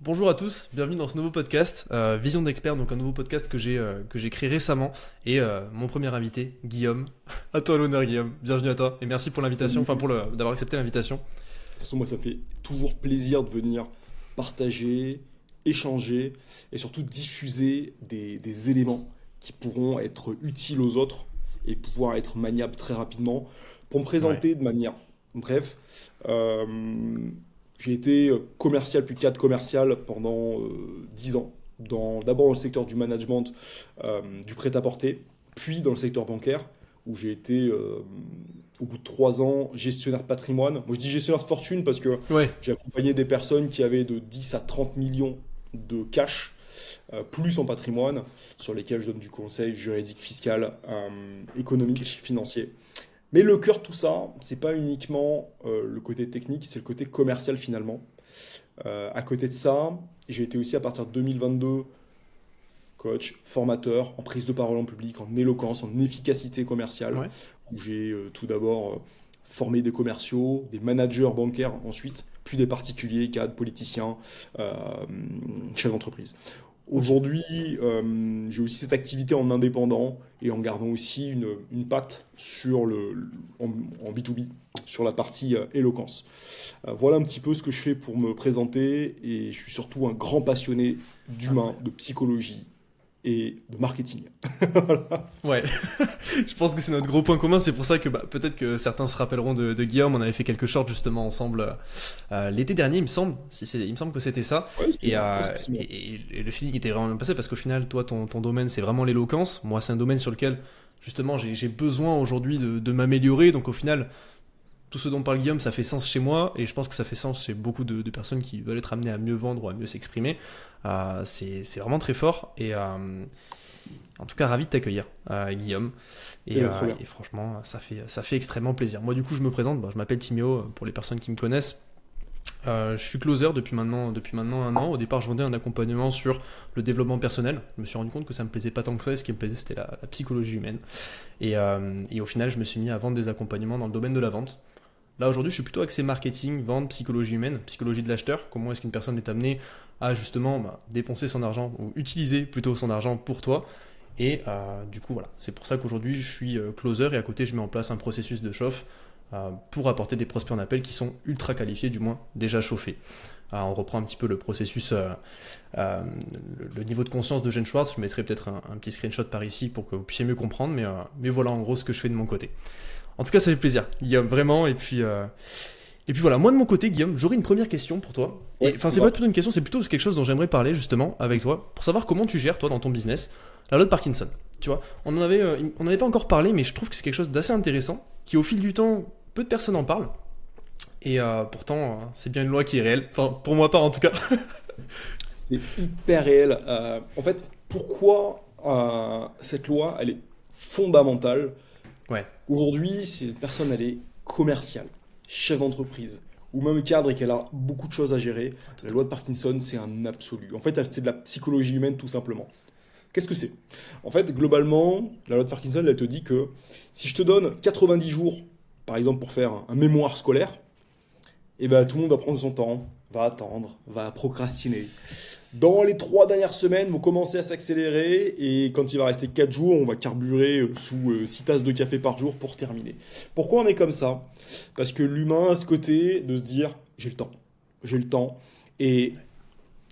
Bonjour à tous, bienvenue dans ce nouveau podcast, Vision d'expert, donc un nouveau podcast que j'ai créé récemment. Et mon premier invité, Guillaume. À toi l'honneur Guillaume, bienvenue à toi et merci pour l'invitation, Salut. d'avoir accepté l'invitation. De toute façon, moi, ça me fait toujours plaisir de venir partager, échanger et surtout diffuser des éléments qui pourront être utiles aux autres et pouvoir être maniables très rapidement. Pour me Ouais, présenter de manière bref, euh, j'ai été commercial, plus de cadre commercial pendant 10 ans. D'abord dans le secteur du management, du prêt-à-porter, puis dans le secteur bancaire, où j'ai été au bout de 3 ans, gestionnaire de patrimoine. Moi, je dis gestionnaire de fortune parce que ouais, j'ai accompagné des personnes qui avaient de 10 à 30 millions de cash, plus en patrimoine, sur lesquels je donne du conseil juridique, fiscal, économique, ok, financier. Mais le cœur de tout ça, c'est pas uniquement le côté technique, c'est le côté commercial finalement. À côté de ça, j'ai été aussi à partir de 2022 coach, formateur en prise de parole en public, en éloquence, en efficacité commerciale, ouais, où j'ai tout d'abord formé des commerciaux, des managers bancaires ensuite, puis des particuliers, cadres, politiciens, euh, chefs d'entreprise. ok. Aujourd'hui, j'ai aussi cette activité en indépendant et en gardant aussi une patte en B2B sur la partie éloquence. Voilà un petit peu ce que je fais pour me présenter et je suis surtout un grand passionné d'humain, Incroyable. de psychologie et de marketing. Ouais, je pense que c'est notre gros point commun, c'est pour ça que peut-être que certains se rappelleront de Guillaume, on avait fait quelques shorts justement ensemble l'été dernier, il me semble, il me semble que c'était ça, Ouais, et, excuse-moi, presque 6 mois. et le feeling était vraiment bien passé parce qu'au final, toi, ton domaine, c'est vraiment l'éloquence, moi, c'est un domaine sur lequel justement j'ai besoin aujourd'hui de m'améliorer, donc au final, tout ce dont parle Guillaume, ça fait sens chez moi, et je pense que ça fait sens chez beaucoup de personnes qui veulent être amenées à mieux vendre ou à mieux s'exprimer. C'est vraiment très fort, et en tout cas, ravi de t'accueillir, Guillaume. Eh Et, ben, trop bien. et franchement, ça fait extrêmement plaisir. Moi, du coup, je me présente. Je m'appelle Timéo, pour les personnes qui me connaissent. Je suis closer depuis maintenant un an. Au départ, je vendais un accompagnement sur le développement personnel. Je me suis rendu compte que ça me plaisait pas tant que ça. Et ce qui me plaisait, c'était la psychologie humaine. Et au final, je me suis mis à vendre des accompagnements dans le domaine de la vente. Là, aujourd'hui, je suis plutôt axé marketing, vente, psychologie humaine, psychologie de l'acheteur. Comment est-ce qu'une personne est amenée à justement dépenser son argent ou utiliser plutôt son argent pour toi. Et du coup, voilà, c'est pour ça qu'aujourd'hui, je suis closer et à côté, je mets en place un processus de chauffe pour apporter des prospects en appel qui sont ultra qualifiés, du moins déjà chauffés. On reprend un petit peu le processus, euh, le niveau de conscience de Gene Schwartz. Je mettrai peut-être un petit screenshot par ici pour que vous puissiez mieux comprendre, mais voilà en gros ce que je fais de mon côté. En tout cas, ça fait plaisir, Guillaume, vraiment. Et puis voilà, moi de mon côté, Guillaume, j'aurais une première question pour toi. Et Ouais, enfin, c'est pas dis-moi. plutôt une question, c'est plutôt quelque chose dont j'aimerais parler justement avec toi, pour savoir comment tu gères, toi, dans ton business, la loi de Parkinson. Tu vois, on en avait pas encore parlé, mais je trouve que c'est quelque chose d'assez intéressant, qui au fil du temps, peu de personnes en parlent. Et pourtant, c'est bien une loi qui est réelle. Enfin, pour moi pas en tout cas. C'est hyper réel. En fait, pourquoi cette loi, elle est fondamentale? Ouais, Aujourd'hui, si une personne, elle est commerciale, chef d'entreprise, ou même cadre et qu'elle a beaucoup de choses à gérer, la loi de totalement. Parkinson, c'est un absolu. En fait, c'est de la psychologie humaine, tout simplement. Qu'est-ce que c'est? En fait, globalement, la loi de Parkinson, elle te dit que si je te donne 90 jours, par exemple, pour faire un mémoire scolaire, et ben, tout le monde va prendre son temps, va attendre, va procrastiner. Dans les 3 dernières semaines, vont commencer à s'accélérer et quand il va rester 4 jours, on va carburer sous 6 tasses de café par jour pour terminer. Pourquoi on est comme ça? Parce que l'humain a ce côté de se dire j'ai le temps, j'ai le temps. Et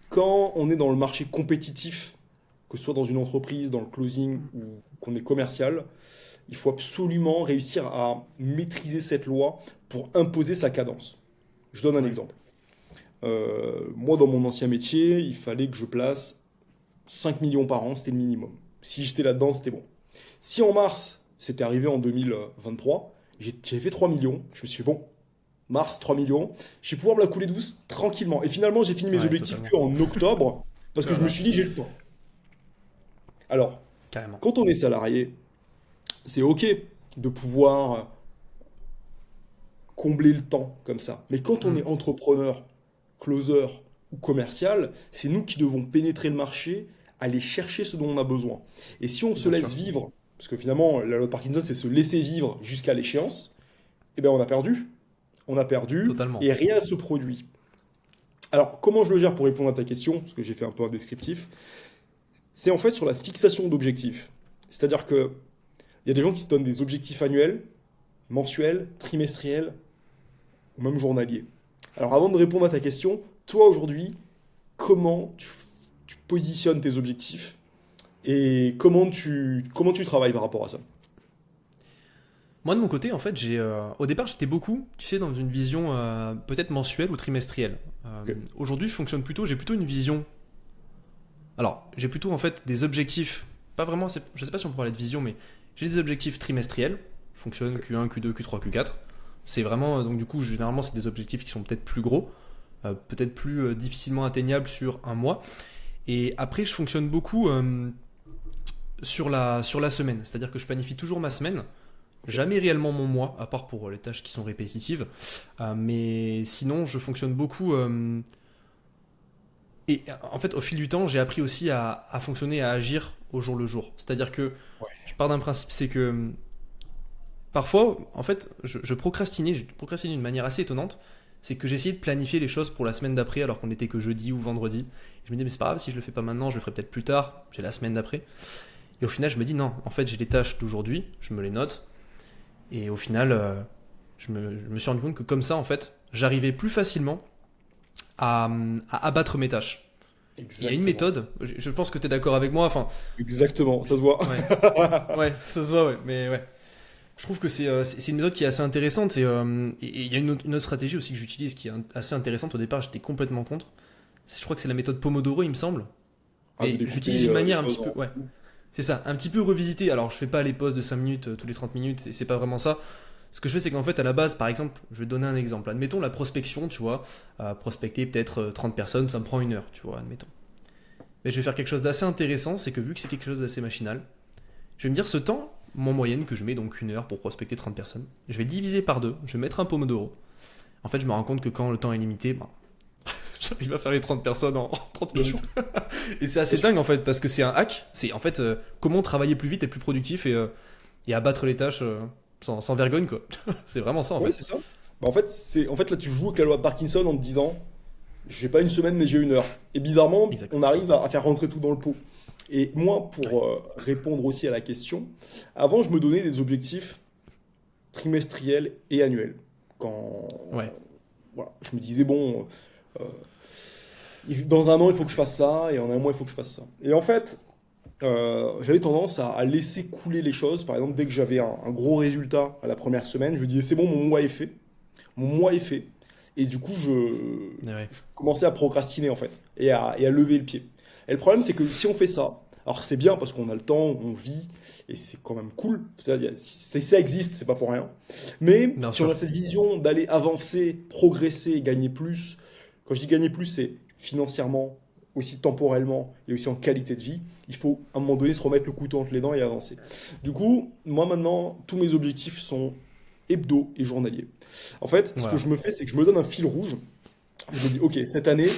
quand on est dans le marché compétitif, que ce soit dans une entreprise, dans le closing ou qu'on est commercial, il faut absolument réussir à maîtriser cette loi pour imposer sa cadence. Je donne un Ouais, exemple. Moi, dans mon ancien métier, il fallait que je place 5 millions par an, c'était le minimum. Si j'étais là-dedans, c'était bon. Si en mars, c'était arrivé en 2023, j'ai fait 3 millions, je me suis dit, bon, mars, 3 millions, je vais pouvoir me la couler douce tranquillement. Et finalement, j'ai fini mes ouais, objectifs totalement. qu'en octobre, parce que Oh je me là, suis dit, j'ai le temps. Alors, carrément. quand on est salarié, c'est OK de pouvoir combler le temps comme ça. Mais quand on Hmm, est entrepreneur, closer ou commercial, c'est nous qui devons pénétrer le marché, aller chercher ce dont on a besoin. Et si on se bien sûr, laisse vivre, parce que finalement, la loi de Parkinson, c'est se laisser vivre jusqu'à l'échéance, eh bien on a perdu. On a perdu totalement. et rien ne se produit. Alors, comment je le gère pour répondre à ta question, parce que j'ai fait un peu un descriptif, c'est en fait sur la fixation d'objectifs. C'est-à-dire que il y a des gens qui se donnent des objectifs annuels, mensuels, trimestriels, ou même journaliers. Alors, avant de répondre à ta question, toi aujourd'hui, comment tu positionnes tes objectifs et comment tu travailles par rapport à ça? Moi de mon côté, en fait, au départ j'étais beaucoup, tu sais, dans une vision peut-être mensuelle ou trimestrielle. Ok. Aujourd'hui, j'ai plutôt une vision. Alors, j'ai plutôt en fait des objectifs, pas vraiment, je sais pas si on peut parler de vision, mais j'ai des objectifs trimestriels. Je fonctionne Ok. Q1, Q2, Q3, Q4. C'est vraiment, donc du coup, généralement, c'est des objectifs qui sont peut-être plus gros, peut-être plus difficilement atteignables sur un mois. Et après, je fonctionne beaucoup sur la semaine. C'est-à-dire que je planifie toujours ma semaine. Ok. Jamais réellement mon mois, à part pour les tâches qui sont répétitives. Mais sinon, je fonctionne beaucoup. Et en fait, au fil du temps, j'ai appris aussi à fonctionner, à agir au jour le jour. C'est-à-dire que Ouais. je pars d'un principe, c'est que parfois, en fait, je procrastinais d'une manière assez étonnante. C'est que j'essayais de planifier les choses pour la semaine d'après, alors qu'on n'était que jeudi ou vendredi. Je me disais, mais c'est pas grave, si je le fais pas maintenant, je le ferai peut-être plus tard, j'ai la semaine d'après. Et au final, je me dis, non, en fait, j'ai les tâches d'aujourd'hui, je me les note. Et au final, je me suis rendu compte que comme ça, en fait, j'arrivais plus facilement à abattre mes tâches. Il y a une Exactement. méthode, je pense que tu es d'accord avec moi, enfin, Exactement, ça se voit. ouais, ouais, ça se voit, ouais, mais ouais. Je trouve que c'est une méthode qui est assez intéressante et il y a une autre stratégie aussi que j'utilise qui est assez intéressante. Au départ, j'étais complètement contre. Je crois que c'est la méthode Pomodoro, il me semble. Ah, de Mais j'utilise découper une les manière un petit choses peu, en ouais, dessous. c'est ça, un petit peu revisité. Alors, je fais pas les pauses de 5 minutes tous les 30 minutes, et c'est pas vraiment ça. Ce que je fais, c'est qu'en fait, à la base, par exemple, je vais te donner un exemple. Admettons la prospection, tu vois, prospecter peut-être 30 personnes, ça me prend une heure, tu vois, admettons. Mais je vais faire quelque chose d'assez intéressant, c'est que vu que c'est quelque chose d'assez machinal, je vais me dire ce temps, mon moyenne que je mets donc une heure pour prospecter 30 personnes, je vais le diviser par deux, je vais mettre un pomodoro. En fait, je me rends compte que quand le temps est limité, ben, j'arrive à faire les 30 personnes en 30 Bien sûr. minutes. Et c'est assez Bien sûr. dingue en fait, parce que c'est un hack, c'est en fait comment travailler plus vite et plus productif et abattre les tâches sans vergogne quoi. C'est vraiment ça en Ouais, fait. c'est ça. Bah, en fait, là, tu joues avec la loi de Parkinson en te disant, j'ai pas une semaine, mais j'ai une heure. Et bizarrement, Exact. on arrive à faire rentrer tout dans le pot. Et moi, Ouais. pour répondre aussi à la question, avant, je me donnais des objectifs trimestriels et annuels. Quand, Ouais. voilà, je me disais, bon, euh, dans un an, il faut que je fasse ça, et en un mois, il faut que je fasse ça. Et en fait, j'avais tendance à laisser couler les choses. Par exemple, dès que j'avais un gros résultat à la première semaine, je me disais, c'est bon, mon mois est fait. Mon mois est fait. Et du coup, Ouais. je commençais à procrastiner, en fait, et à lever le pied. Et le problème, c'est que si on fait ça, alors c'est bien parce qu'on a le temps, on vit, et c'est quand même cool. Ça existe, c'est pas pour rien. Mais Bien si on a sûr. cette vision d'aller avancer, progresser, gagner plus, quand je dis gagner plus, c'est financièrement, aussi temporellement et aussi en qualité de vie, il faut à un moment donné se remettre le couteau entre les dents et avancer. Du coup, moi maintenant, tous mes objectifs sont hebdo et journaliers. En fait, ce que Voilà. je me fais, c'est que je me donne un fil rouge. Je me dis, ok, cette année,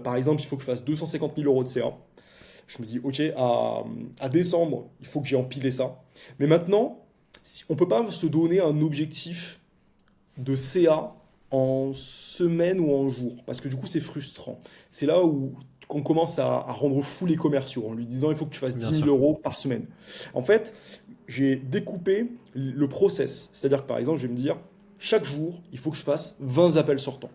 par exemple, il faut que je fasse 250 000 euros de CA. Je me dis, ok, à décembre, il faut que j'ai empilé ça. Mais maintenant, on ne peut pas se donner un objectif de CA en semaine ou en jour, parce que du coup, c'est frustrant. C'est là où qu'on commence à rendre fou les commerciaux en lui disant, il faut que tu fasses Bien 10 000 sûr. euros par semaine. En fait, j'ai découpé le process. C'est-à-dire que par exemple, je vais me dire, chaque jour, il faut que je fasse 20 appels sortants.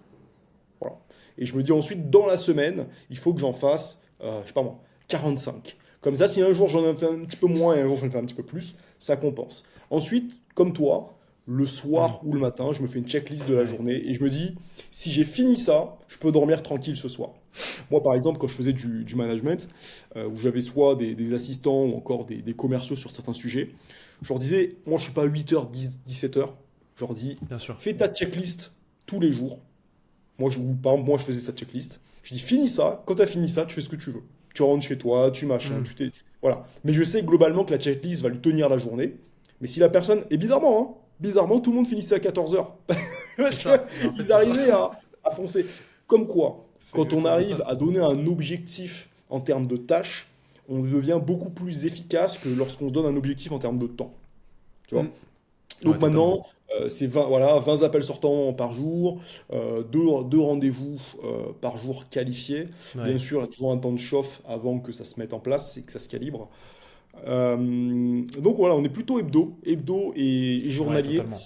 Voilà. Et je me dis ensuite, dans la semaine, il faut que j'en fasse, je sais pas moi, 45. Comme ça, si un jour j'en ai fait un petit peu moins et un jour j'en ai fait un petit peu plus, ça compense. Ensuite, comme toi, le Hmm. soir ou le matin, je me fais une checklist de la Ouais. journée et je me dis, si j'ai fini ça, je peux dormir tranquille ce soir. Moi, par exemple, quand je faisais du management, où j'avais soit des assistants ou encore des commerciaux sur certains sujets, je leur disais, moi je suis pas 8h, 17h, je leur dis, Bien sûr. fais ta checklist tous les jours. Ou par exemple, moi, je faisais cette checklist. Je dis, finis ça. Quand tu as fini ça, tu fais ce que tu veux. Tu rentres chez toi, tu machin, Hmm. tu t'es. Voilà. Mais je sais globalement que la checklist va lui tenir la journée. Mais si la personne. Et bizarrement, hein, bizarrement, tout le monde finissait à 14h. C'est Parce ça. Mais en fait, qu'ils c'est ça. arrivaient à foncer. Comme quoi, C'est quand on exactement arrive ça. à donner un objectif en termes de tâches, on devient beaucoup plus efficace que lorsqu'on se donne un objectif en termes de temps. Tu Hmm. vois? Ouais, Donc totalement. maintenant, C'est 20, voilà, 20 appels sortants par jour, deux rendez-vous par jour qualifiés. Bien Ouais, sûr, il y a toujours un temps de chauffe avant que ça se mette en place et que ça se calibre. Donc voilà, on est plutôt hebdo et ouais, journalier. totalement.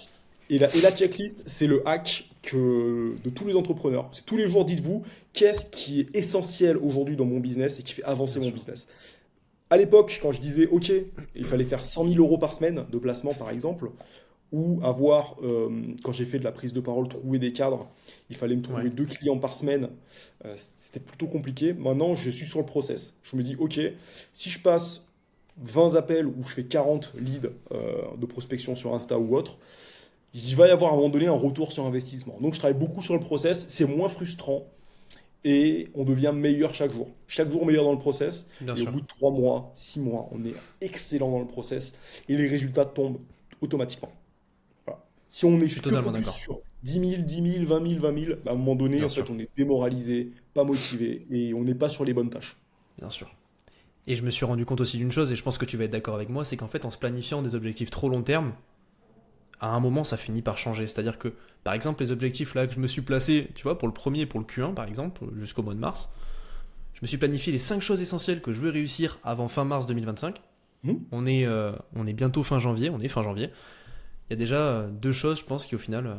Et la checklist, c'est le hack de tous les entrepreneurs. C'est tous les jours, dites-vous, qu'est-ce qui est essentiel aujourd'hui dans mon business et qui fait avancer Bien mon sûr. business. À l'époque, quand je disais, OK, il fallait faire 100 000 euros par semaine de placement, par exemple, ou avoir, quand j'ai fait de la prise de parole, trouver des cadres, il fallait me Ouais, trouver 2 clients par semaine. C'était plutôt compliqué. Maintenant, je suis sur le process. Je me dis, OK, si je passe 20 appels ou je fais 40 leads de prospection sur Insta ou autre, il va y avoir à un moment donné un retour sur investissement. Donc, je travaille beaucoup sur le process. C'est moins frustrant et on devient meilleur chaque jour. Chaque jour meilleur dans le process. bien Et au sûr. bout de 3 mois, 6 mois, on est excellent dans le process et les résultats tombent automatiquement. Voilà. Si on Je suis est que totalement focus d'accord. sur 10 000, 10 000, 20 000, 20 000, bah, à un moment donné, Bien en fait, sûr, on est démoralisé, pas motivé et on n'est pas sur les bonnes tâches. bien sûr. Et je me suis rendu compte aussi d'une chose, et je pense que tu vas être d'accord avec moi, c'est qu'en fait, en se planifiant des objectifs trop long terme, à un moment, ça finit par changer. C'est-à-dire que, par exemple, les objectifs là que je me suis placé, tu vois, pour le premier, pour le Q1 par exemple, jusqu'au mois de mars, je me suis planifié les 5 choses essentielles que je veux réussir avant fin mars 2025. Hmm. On est bientôt fin janvier, on est fin janvier. Il y a déjà 2 choses, je pense, qui au final,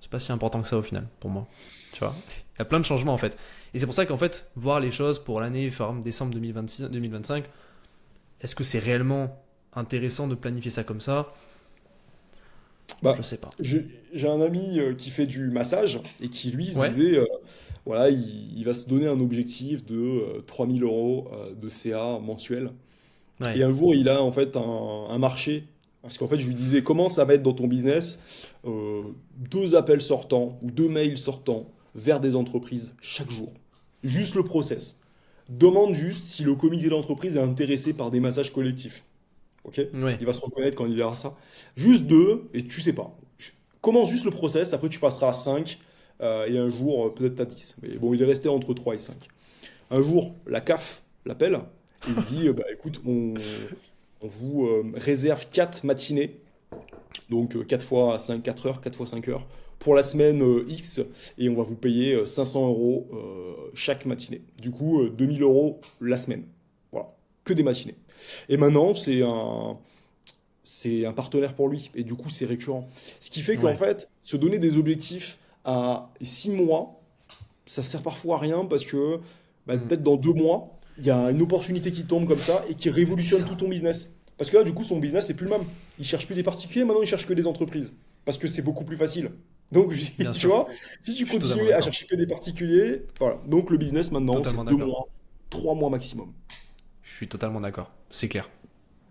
c'est pas si important que ça au final, pour moi. Tu vois, il y a plein de changements en fait. Et c'est pour ça qu'en fait, voir les choses pour l'année décembre 2026, 2025, est-ce que c'est réellement intéressant de planifier ça comme ça? Je Bah, sais pas. j'ai un ami qui fait du massage et qui lui se Ouais, disait, voilà, il va se donner un objectif de 3 000 euros de CA mensuel. Et ouais, un jour, il a en fait un marché. Parce qu'en fait, je lui disais, comment ça va être dans ton business? 2 appels sortants ou 2 mails sortants vers des entreprises chaque jour. Juste le process. Demande juste si le comité d'entreprise est intéressé par des massages collectifs. Ok? ouais, Il va se reconnaître quand il verra ça. Juste 2, et tu sais pas. Commence juste le process, après tu passeras à 5, et un jour, peut-être à 10. Mais bon, il est resté entre 3 et 5. Un jour, la CAF l'appelle, et il dit, bah écoute, on vous réserve 4 matinées, donc 4 fois 5, 4 heures, 4 fois 5 heures, pour la semaine X, et on va vous payer 500 euros chaque matinée. Du coup, 2000 euros la semaine. Voilà, que des matinées. Et maintenant, c'est un partenaire pour lui, et du coup, c'est récurrent. Ce qui fait qu'en ouais. fait, se donner des objectifs à 6 mois, ça sert parfois à rien parce que bah, Hmm. peut-être dans 2 mois, il y a une opportunité qui tombe comme ça et qui En fait, c'est révolutionne tout ça. ton business. Parce que là, du coup, son business, c'est plus le même. Il cherche plus des particuliers, maintenant, il cherche que des entreprises. Parce que c'est beaucoup plus facile. Donc, Bien tu sûr. vois, si tu Je suis totalement continues à d'accord. chercher que des particuliers, voilà. Donc, le business, maintenant, Totalement c'est deux d'accord. mois, 3 mois maximum. Je suis totalement d'accord. C'est clair.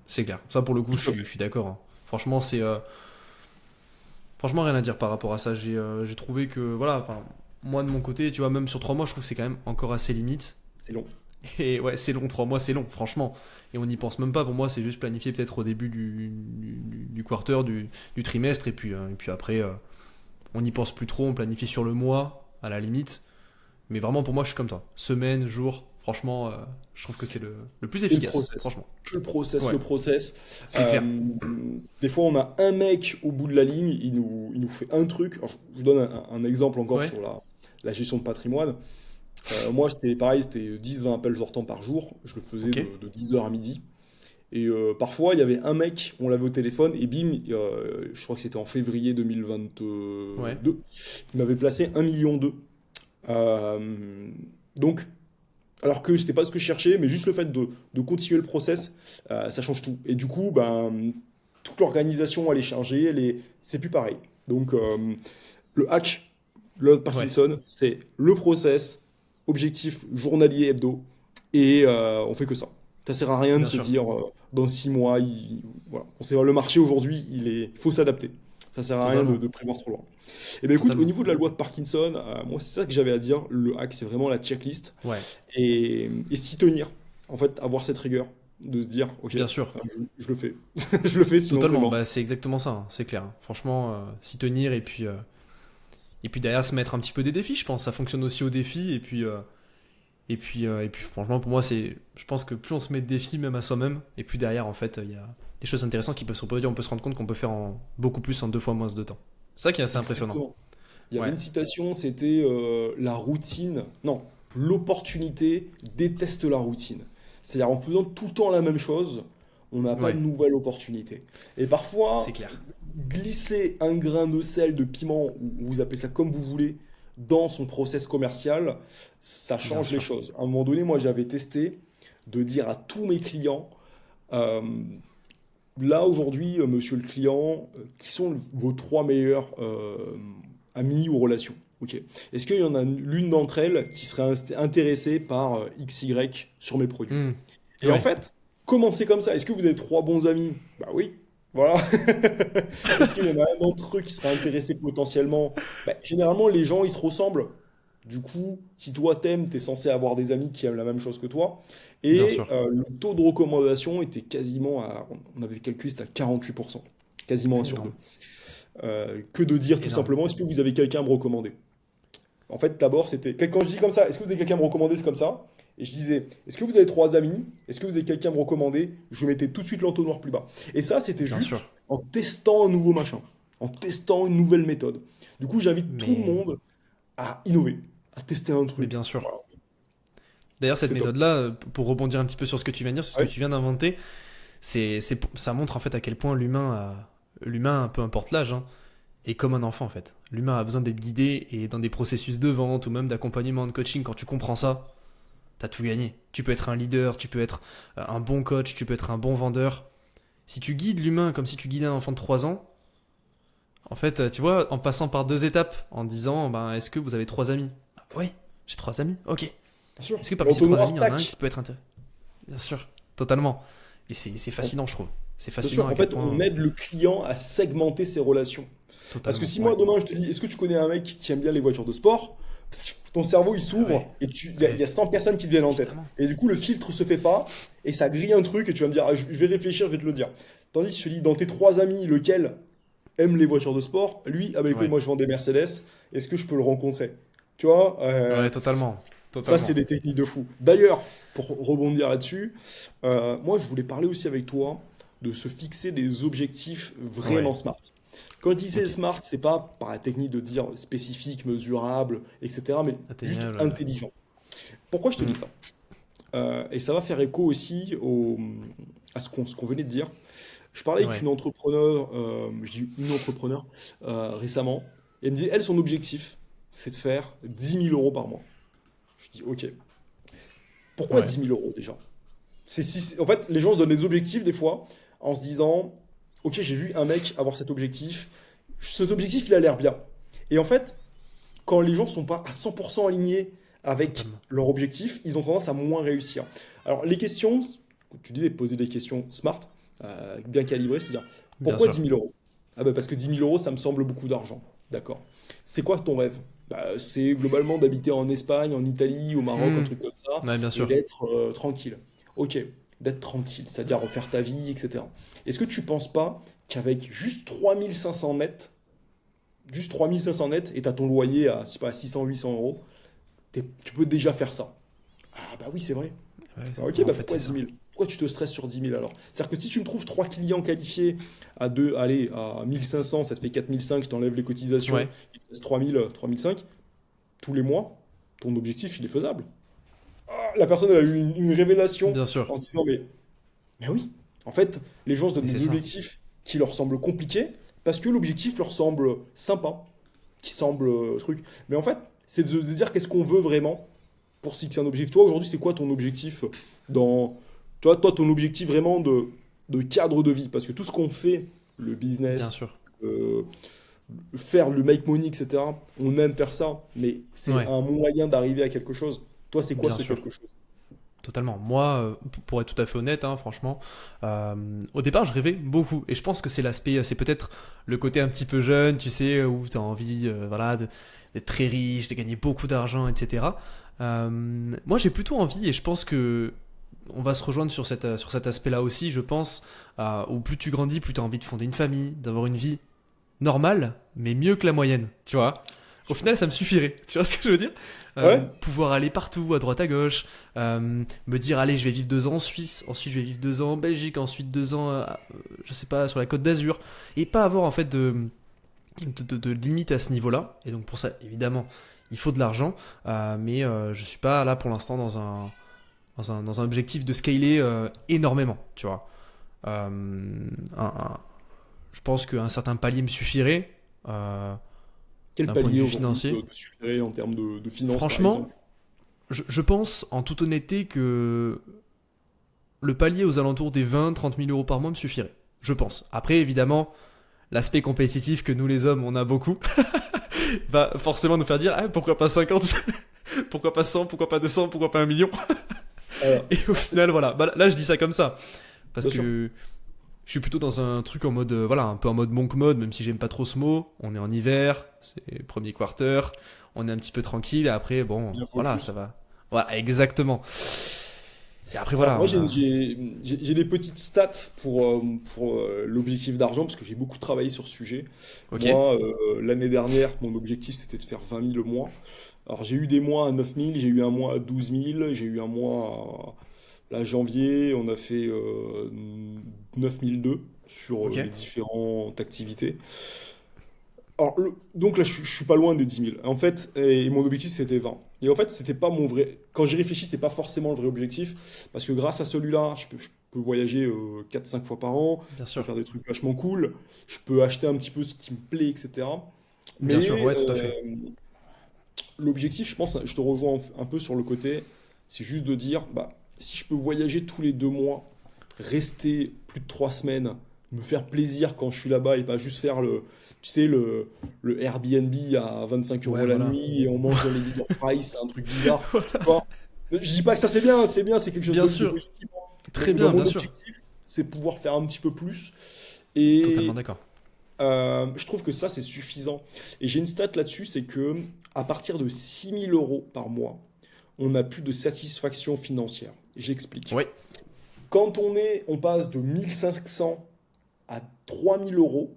C'est clair. Ça, pour le coup, Tout à je fait. suis d'accord, hein. Franchement, franchement, rien à dire par rapport à ça. J'ai trouvé que, voilà, enfin, moi de mon côté, tu vois, même sur 3 mois, je trouve que c'est quand même encore assez limite. C'est long. Et ouais, c'est long, 3 mois, c'est long, franchement. Et on n'y pense même pas. Pour moi, c'est juste planifié peut-être au début du quarter, du trimestre. Et puis après, on n'y pense plus trop. On planifie sur le mois, à la limite. Mais vraiment, pour moi, je suis comme toi. Semaine, jour, franchement, je trouve que c'est le plus Et le efficace, process. franchement. Que le process, Ouais, le process. c'est Euh, clair. des fois, on a un mec au bout de la ligne, il nous fait un truc. Alors, je vous donne un exemple encore Ouais, sur la gestion de patrimoine. Moi, c'était pareil, c'était 10-20 appels sortants par jour. Je le faisais ok. de 10 heures à midi. Et parfois, il y avait un mec, on l'avait au téléphone, et bim, je crois que c'était en février Ouais, 2022, il m'avait placé 1,2 million. Euh, donc, alors que c'était pas ce que je cherchais, mais juste le fait de continuer le process, ça change tout. Et du coup, ben, toute l'organisation, elle est chargée, c'est plus pareil. Donc, le hack, le ouais, Parkinson, c'est le process, objectif journalier hebdo, et on fait que ça. Ça sert à rien de bien se sûr. dire dans 6 mois, voilà. On sait, le marché aujourd'hui, il faut s'adapter. Ça sert à rien de, Totalement. de prévoir trop loin. Et bien écoute, au Totalement. niveau de la loi de Parkinson, moi c'est ça que j'avais à dire. Le hack, c'est vraiment la checklist Ouais, et s'y tenir. En fait, avoir cette rigueur de se dire, ok, bien sûr. je le fais. Je le fais, sinon c'est Totalement. mort. Bah, c'est exactement ça, hein, c'est clair, hein. Franchement, s'y tenir et puis derrière se mettre un petit peu des défis, je pense. Ça fonctionne aussi aux défis. Et puis franchement, pour moi, je pense que plus on se met de défis, même à soi-même, et puis derrière, en fait, il y a des choses intéressantes qui peuvent se reproduire. On peut se rendre compte qu'on peut faire beaucoup plus en 2 fois moins de temps. C'est ça qui est assez impressionnant. Exactement. Il y avait Ouais, une citation, c'était la routine. Non, l'opportunité déteste la routine. C'est-à-dire en faisant tout le temps la même chose, on n'a pas de ouais, nouvelle opportunité. Et parfois, c'est clair. glisser un grain de sel, de piment, ou vous appelez ça comme vous voulez, dans son process commercial, ça Bien change les sûr. choses. À un moment donné, moi, j'avais testé de dire à tous mes clients, euh, là aujourd'hui, monsieur le client, qui sont vos trois meilleurs amis ou relations? Ok. Est-ce qu'il y en a l'une d'entre elles qui serait intéressée par XY sur mes produits? Hmm. Et en Ouais, fait, commencez comme ça. Est-ce que vous avez trois bons amis? Bah oui. Voilà. Est-ce qu'il y en a un d'entre eux qui serait intéressé potentiellement? Bah, généralement, les gens, ils se ressemblent. Du coup, si toi t'aimes, t'es censé avoir des amis qui aiment la même chose que toi. bien Et sûr. le taux de recommandation était quasiment à, on avait calculé, c'était à 48%, quasiment un C'est sur deux. énorme. Que de dire tout Énorme. simplement, est-ce que vous avez quelqu'un à me recommander? En fait, d'abord, c'était. Quand je dis comme ça, est-ce que vous avez quelqu'un à me recommander? C'est comme ça. Et je disais, est-ce que vous avez trois amis? Est-ce que vous avez quelqu'un à me recommander? Je mettais tout de suite l'entonnoir plus bas. Et ça, c'était Bien juste sûr. en testant un nouveau machin, en testant une nouvelle méthode. Du coup, j'invite tout le Mais, monde à innover, à tester un mais truc. bien sûr. Voilà, D'ailleurs, cette c'est top. méthode-là, pour rebondir un petit peu sur ce que tu viens de dire, sur ce que Ouais, tu viens d'inventer, ça montre en fait à quel point l'humain, peu importe l'âge, hein, est comme un enfant en fait. L'humain a besoin d'être guidé et dans des processus de vente ou même d'accompagnement, de coaching, quand tu comprends ça, t'as tout gagné. Tu peux être un leader, tu peux être un bon coach, tu peux être un bon vendeur. Si tu guides l'humain comme si tu guidais un enfant de 3 ans, en fait, tu vois, en passant par 2 étapes, en disant, ben, est-ce que vous avez 3 amis? Ah, oui, j'ai 3 amis, ok. bien sûr. Est-ce que parmi ces 3 amis, L'entonnoir, il y en a un tac. qui peut être intéressant? Bien sûr, totalement. Et c'est fascinant, je trouve. C'est Bien fascinant sûr, à en quel fait, on point. aide le client à segmenter ses relations. Parce que Totalement, si moi ouais. demain je te dis, est-ce que tu connais un mec qui aime bien les voitures de sport? Ton cerveau il Ah s'ouvre ouais, et il y a ouais, 100 personnes qui te viennent en tête. évidemment. Et du coup, le filtre se fait pas et ça grille un truc et tu vas me dire, ah, je vais réfléchir, je vais te le dire. Tandis que je te dis, dans tes trois amis, lequel aime les voitures de sport? Lui, ah bah écoute, Ouais, moi je vends des Mercedes, est-ce que je peux le rencontrer? Tu vois, ouais, totalement. ça c'est Totalement. des techniques de fou. D'ailleurs, pour rebondir là-dessus, moi je voulais parler aussi avec toi de se fixer des objectifs vraiment Ouais, smart. Quand je disais ok. smart, c'est pas par la technique de dire spécifique, mesurable, etc., mais juste Atteignable. intelligent. Pourquoi je te dis Hmm, ça? Et ça va faire écho aussi à ce qu'on venait de dire. Je parlais avec ouais, une entrepreneur, je dis une entrepreneur, récemment, et elle me dit, elle, son objectif, c'est de faire 10 000 € par mois. Je dis, ok, pourquoi ouais. 10 000 € déjà? En fait, les gens se donnent des objectifs des fois en se disant, ok, j'ai vu un mec avoir cet objectif, il a l'air bien. Et en fait, quand les gens sont pas à 100% alignés avec Totalement. leur objectif, ils ont tendance à moins réussir. Alors, les questions, tu disais poser des questions smart, bien calibrées, c'est-à-dire, Bien pourquoi sûr. 10 000 €? Ah ben parce que 10 000 €, ça me semble beaucoup d'argent. D'accord. C'est quoi ton rêve? Bah, c'est globalement d'habiter en Espagne, en Italie, au Maroc, un Hmm, truc comme ça, ouais, bien et sûr. d'être tranquille. Ok, d'être tranquille, c'est-à-dire refaire ta vie, etc. Est-ce que tu penses pas qu'avec juste 3500 net, juste 3500 net, et t'as ton loyer à, je sais pas, 600-800 €, tu peux déjà faire ça? Ah bah oui, c'est vrai. Ouais, Ah, ok, en bah fait, pourquoi c'est 10 ça. 000? Pourquoi tu te stresses sur 10 000 alors? C'est-à-dire que si tu me trouves trois clients qualifiés à allez, à 1500, ça te fait 4005, je t'enlève les cotisations, Ouais, il te reste 3000, 3005, tous les mois, ton objectif, il est faisable. Ah, la personne elle a eu une révélation bien sûr. en se disant, mais oui, en fait, les gens se donnent Et c'est des ça. objectifs qui leur semblent compliqués parce que l'objectif leur semble sympa, qui semble truc. Mais en fait, c'est de se dire qu'est-ce qu'on veut vraiment pour se fixer un objectif. Toi, aujourd'hui, c'est quoi ton objectif dans... toi, ton objectif vraiment de cadre de vie? Parce que tout ce qu'on fait, le Bien business, sûr. euh, faire le make money, etc., on aime faire ça, mais c'est Ouais, un moyen d'arriver à quelque chose. Toi, c'est quoi bien ce sûr. quelque chose? Totalement. Moi, pour être tout à fait honnête, hein, franchement, au départ, je rêvais beaucoup. Et je pense que c'est l'aspect, c'est peut-être le côté un petit peu jeune, tu sais, où tu as envie voilà, d'être très riche, de gagner beaucoup d'argent, etc. Moi, j'ai plutôt envie, et je pense que on va se rejoindre sur cet aspect-là aussi, je pense, où plus tu grandis, plus tu as envie de fonder une famille, d'avoir une vie normale, mais mieux que la moyenne, tu vois. Au final, ça me suffirait. Tu vois ce que je veux dire? Ouais, Pouvoir aller partout, à droite, à gauche. Me dire, allez, je vais vivre 2 ans en Suisse. Ensuite, je vais vivre 2 ans en Belgique. Ensuite, 2 ans, je sais pas, sur la Côte d'Azur. Et pas avoir, en fait, de limite à ce niveau-là. Et donc, pour ça, évidemment, il faut de l'argent. Mais je suis pas là, pour l'instant, dans un objectif de scaler énormément. Tu vois. Je pense qu'un certain palier me suffirait. euh, quel D'un point de palier vue aujourd'hui financier. te suffirait en termes de finances, par Franchement, exemple? je pense en toute honnêteté que le palier aux alentours des 20-30 000 euros par mois me suffirait. Je pense. Après, évidemment, l'aspect compétitif que nous les hommes, on a beaucoup, va forcément nous faire dire ah, pourquoi pas 50, pourquoi pas 100, pourquoi pas 200, pourquoi pas 1 million. Alors, Et au final, voilà. Bah, là, je dis ça comme ça. Parce bien sûr. que je suis plutôt dans un truc en mode, voilà, un peu en mode monk mode, même si j'aime pas trop ce mot. On est en hiver, c'est premier quarter, on est un petit peu tranquille, et après, bon, Il en faut voilà, plus. ça va. Voilà, exactement. Et après, Alors, voilà, moi, on a. j'ai des petites stats pour l'objectif d'argent, parce que j'ai beaucoup travaillé sur ce sujet. Ok, Moi, l'année dernière, mon objectif, c'était de faire 20 000 le mois. Alors, j'ai eu des mois à 9 000, j'ai eu un mois à 12 000, j'ai eu un mois à là, janvier, on a fait 9 002 sur ok, les différentes activités. Alors, donc là, je suis pas loin des 10 000. En fait, et mon objectif, c'était 20. Et en fait, c'était pas mon vrai. Quand j'y réfléchis, c'est pas forcément le vrai objectif. Parce que grâce à celui-là, je peux voyager 4-5 fois par an. bien Je peux sûr. faire des trucs vachement cool. Je peux acheter un petit peu ce qui me plaît, etc. Bien sûr, Mais ouais, tout à fait. l'objectif, je pense, je te rejoins un peu sur le côté. C'est juste de dire, bah, si je peux voyager tous les 2 mois, rester plus de 3 semaines, me faire plaisir quand je suis là-bas et pas juste faire tu sais, le Airbnb à 25 Ouais, euros la voilà. nuit et on mange dans les leader price, c'est un truc bizarre. Tu vois. Je dis pas que ça c'est bien, c'est quelque chose Bien de sûr, positif. très Dans bien, mon bien sûr. objectif, c'est pouvoir faire un petit peu plus. Totalement Et d'accord. je trouve que ça, c'est suffisant. Et j'ai une stat là-dessus, c'est que à partir de 6 000 euros par mois, on n'a plus de satisfaction financière. J'explique. Ouais, Quand on passe de 1 500 à 3 000 euros,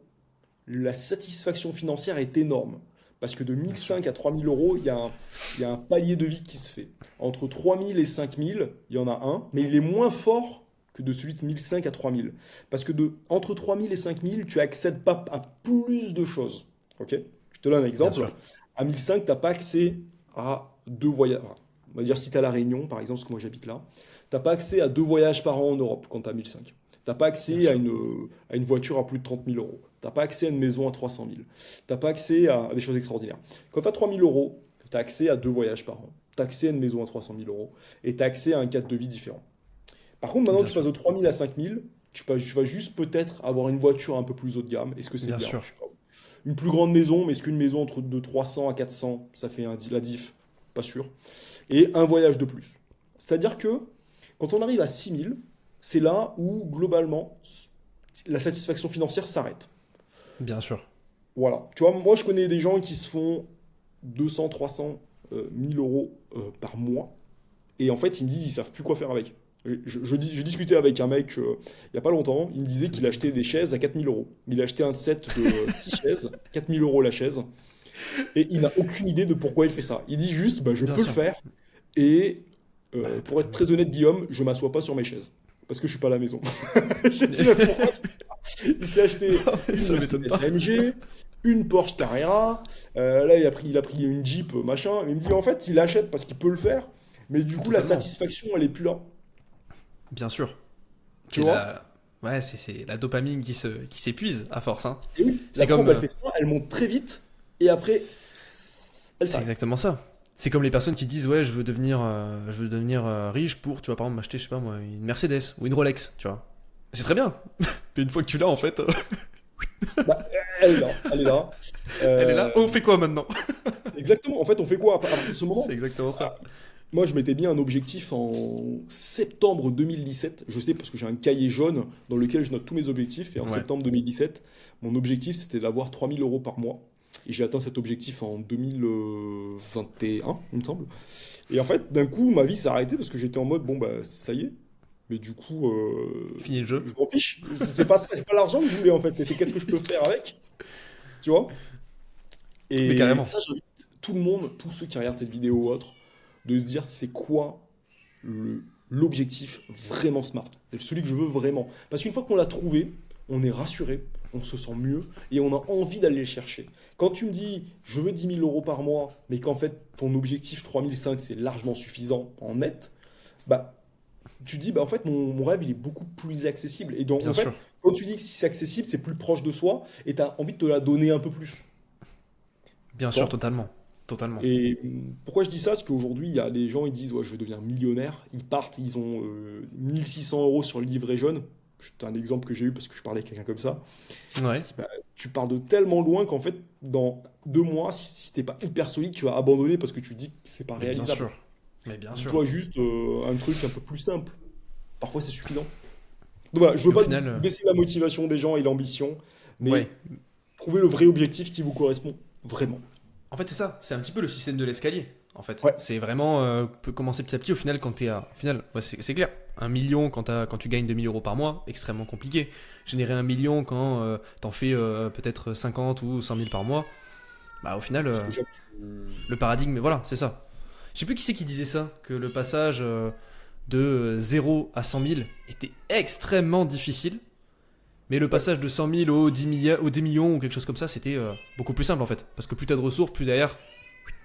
la satisfaction financière est énorme. Parce que de bien sûr. 1 500 à 3 000 euros, il y a un palier de vie qui se fait. Entre 3 000 et 5 000, il y en a un, mais il est moins fort que de celui de 1 500 à 3 000. Parce que entre 3 000 et 5 000, tu accèdes pas à plus de choses. Ok? Je te donne un Bien exemple. sûr. À 1 500, tu n'as pas accès à 2 voyages. On va dire si tu es à La Réunion, par exemple, parce que moi j'habite là, tu n'as pas accès à 2 voyages par an en Europe quand tu as 1 500. T'as pas Bien accès sûr. à une voiture à plus de 30 000 euros. T'as pas accès à une maison à 300 000. T'as pas accès à des choses extraordinaires. Quand tu as 3 000 euros, tu as accès à 2 voyages par an. Tu as accès à une maison à 300 000 euros. Et tu as accès à un cadre de vie différent. Par contre, maintenant que Bien tu passes sûr. de 3 000 à 5 000, tu vas juste peut-être avoir une voiture un peu plus haut de gamme. Est-ce que c'est Bien bien? sûr. Je sais pas. Une plus grande maison, mais est-ce qu'une maison de 300 à 400, ça fait la diff? Pas sûr. Et un voyage de plus. C'est-à-dire que quand on arrive à 6 000, c'est là où globalement la satisfaction financière s'arrête. Bien sûr. Voilà. Tu vois, moi je connais des gens qui se font 200, 300, 1000 euros par mois. Et en fait, ils me disent, ils savent plus quoi faire avec. Je discutais avec un mec il y a pas longtemps, il me disait Ça qu'il m'étonne achetait pas. des chaises à 4 000 euros. Il a acheté un set de 6 chaises, 4 000 euros la chaise, et il n'a aucune idée de pourquoi il fait ça. Il dit juste, bah, je Bien peux le sûr. faire, et Bah, pour être totalement. très honnête, Guillaume, je m'assois pas sur mes chaises, parce que je suis pas à la maison. J'ai dit, mais pourquoi? Il s'est acheté Non, mais une ça m'étonne Mercedes pas. AMG, une Porsche Carrera, là il a pris une Jeep, machin. Il me dit en fait il achète parce qu'il peut le faire, mais du coup la Totalement. satisfaction elle est plus là. Bien sûr. Tu C'est vois? la. Ouais, c'est la dopamine qui s'épuise à force, hein. Et oui, C'est la comme. courbe elle fait ça, elle monte très vite et après elle C'est s'arrête. exactement ça. C'est comme les personnes qui disent ouais je veux devenir riche pour tu vois par exemple m'acheter je sais pas moi une Mercedes ou une Rolex tu vois. C'est très bien. Mais une fois que tu l'as en fait, Bah, elle est là, elle est là. elle est là. Euh, On fait quoi maintenant? exactement. En fait, on fait quoi à partir de ce C'est moment? exactement ça. Moi, je m'étais bien un objectif en septembre 2017. Je sais parce que j'ai un cahier jaune dans lequel je note tous mes objectifs. Et en Ouais. septembre 2017, mon objectif, c'était d'avoir 3 000 euros par mois. Et j'ai atteint cet objectif en 2021, il me semble. Et en fait, d'un coup, ma vie s'est arrêtée parce que j'étais en mode, bon, bah, ça y est. Mais du coup, Fini le jeu. je m'en fiche. C'est pas l'argent que je voulais, en fait. C'était qu'est-ce que je peux faire avec, tu vois? Mais Et carrément. ça, j'invite tout le monde, tous ceux qui regardent cette vidéo ou autre, de se dire c'est quoi l'objectif vraiment smart, celui que je veux vraiment. Parce qu'une fois qu'on l'a trouvé, on est rassuré, on se sent mieux et on a envie d'aller le chercher. Quand tu me dis je veux 10 000 € par mois, mais qu'en fait ton objectif 3 500 c'est largement suffisant en net, bah tu te dis bah en fait mon rêve il est beaucoup plus accessible. Et donc Bien en fait, sûr. quand tu dis que si c'est accessible, c'est plus proche de soi et tu as envie de te la donner un peu plus. Bien Tu sûr, vois. totalement. Totalement. Et pourquoi je dis ça? Parce qu'aujourd'hui, il y a des gens, ils disent, ouais, je vais devenir millionnaire. Ils partent, ils ont 1 600 € sur le livret jaune. C'est un exemple que j'ai eu parce que je parlais avec quelqu'un comme ça. Je Ouais, dis, bah, tu pars de tellement loin qu'en fait, dans 2 mois, si t'es pas hyper solide, tu vas abandonner parce que tu dis que c'est pas mais bien réalisable. sûr. Mais bien sûr. Dis-toi juste un truc un peu plus simple. Parfois, c'est suffisant. Donc voilà, je veux Et au pas final, baisser la motivation des gens et l'ambition, mais ouais. trouver le vrai objectif qui vous correspond vraiment. En fait, c'est ça. C'est un petit peu le système de l'escalier. En fait, Ouais, c'est vraiment peut commencer petit à petit. Au final, quand t'es à, au final, ouais, c'est clair. 1 million quand tu gagnes 2 000 € par mois, extrêmement compliqué. Générer 1 million quand t'en fais peut-être 50 ou 100 000 par mois, bah au final, c'est déjà plus- le paradigme, voilà, c'est ça. Je sais plus qui c'est qui disait ça, que le passage de 0 à 100 000 était extrêmement difficile, mais le Ouais. passage de 100 000 au 10 millions ou quelque chose comme ça, c'était beaucoup plus simple en fait. Parce que plus t'as de ressources, plus derrière,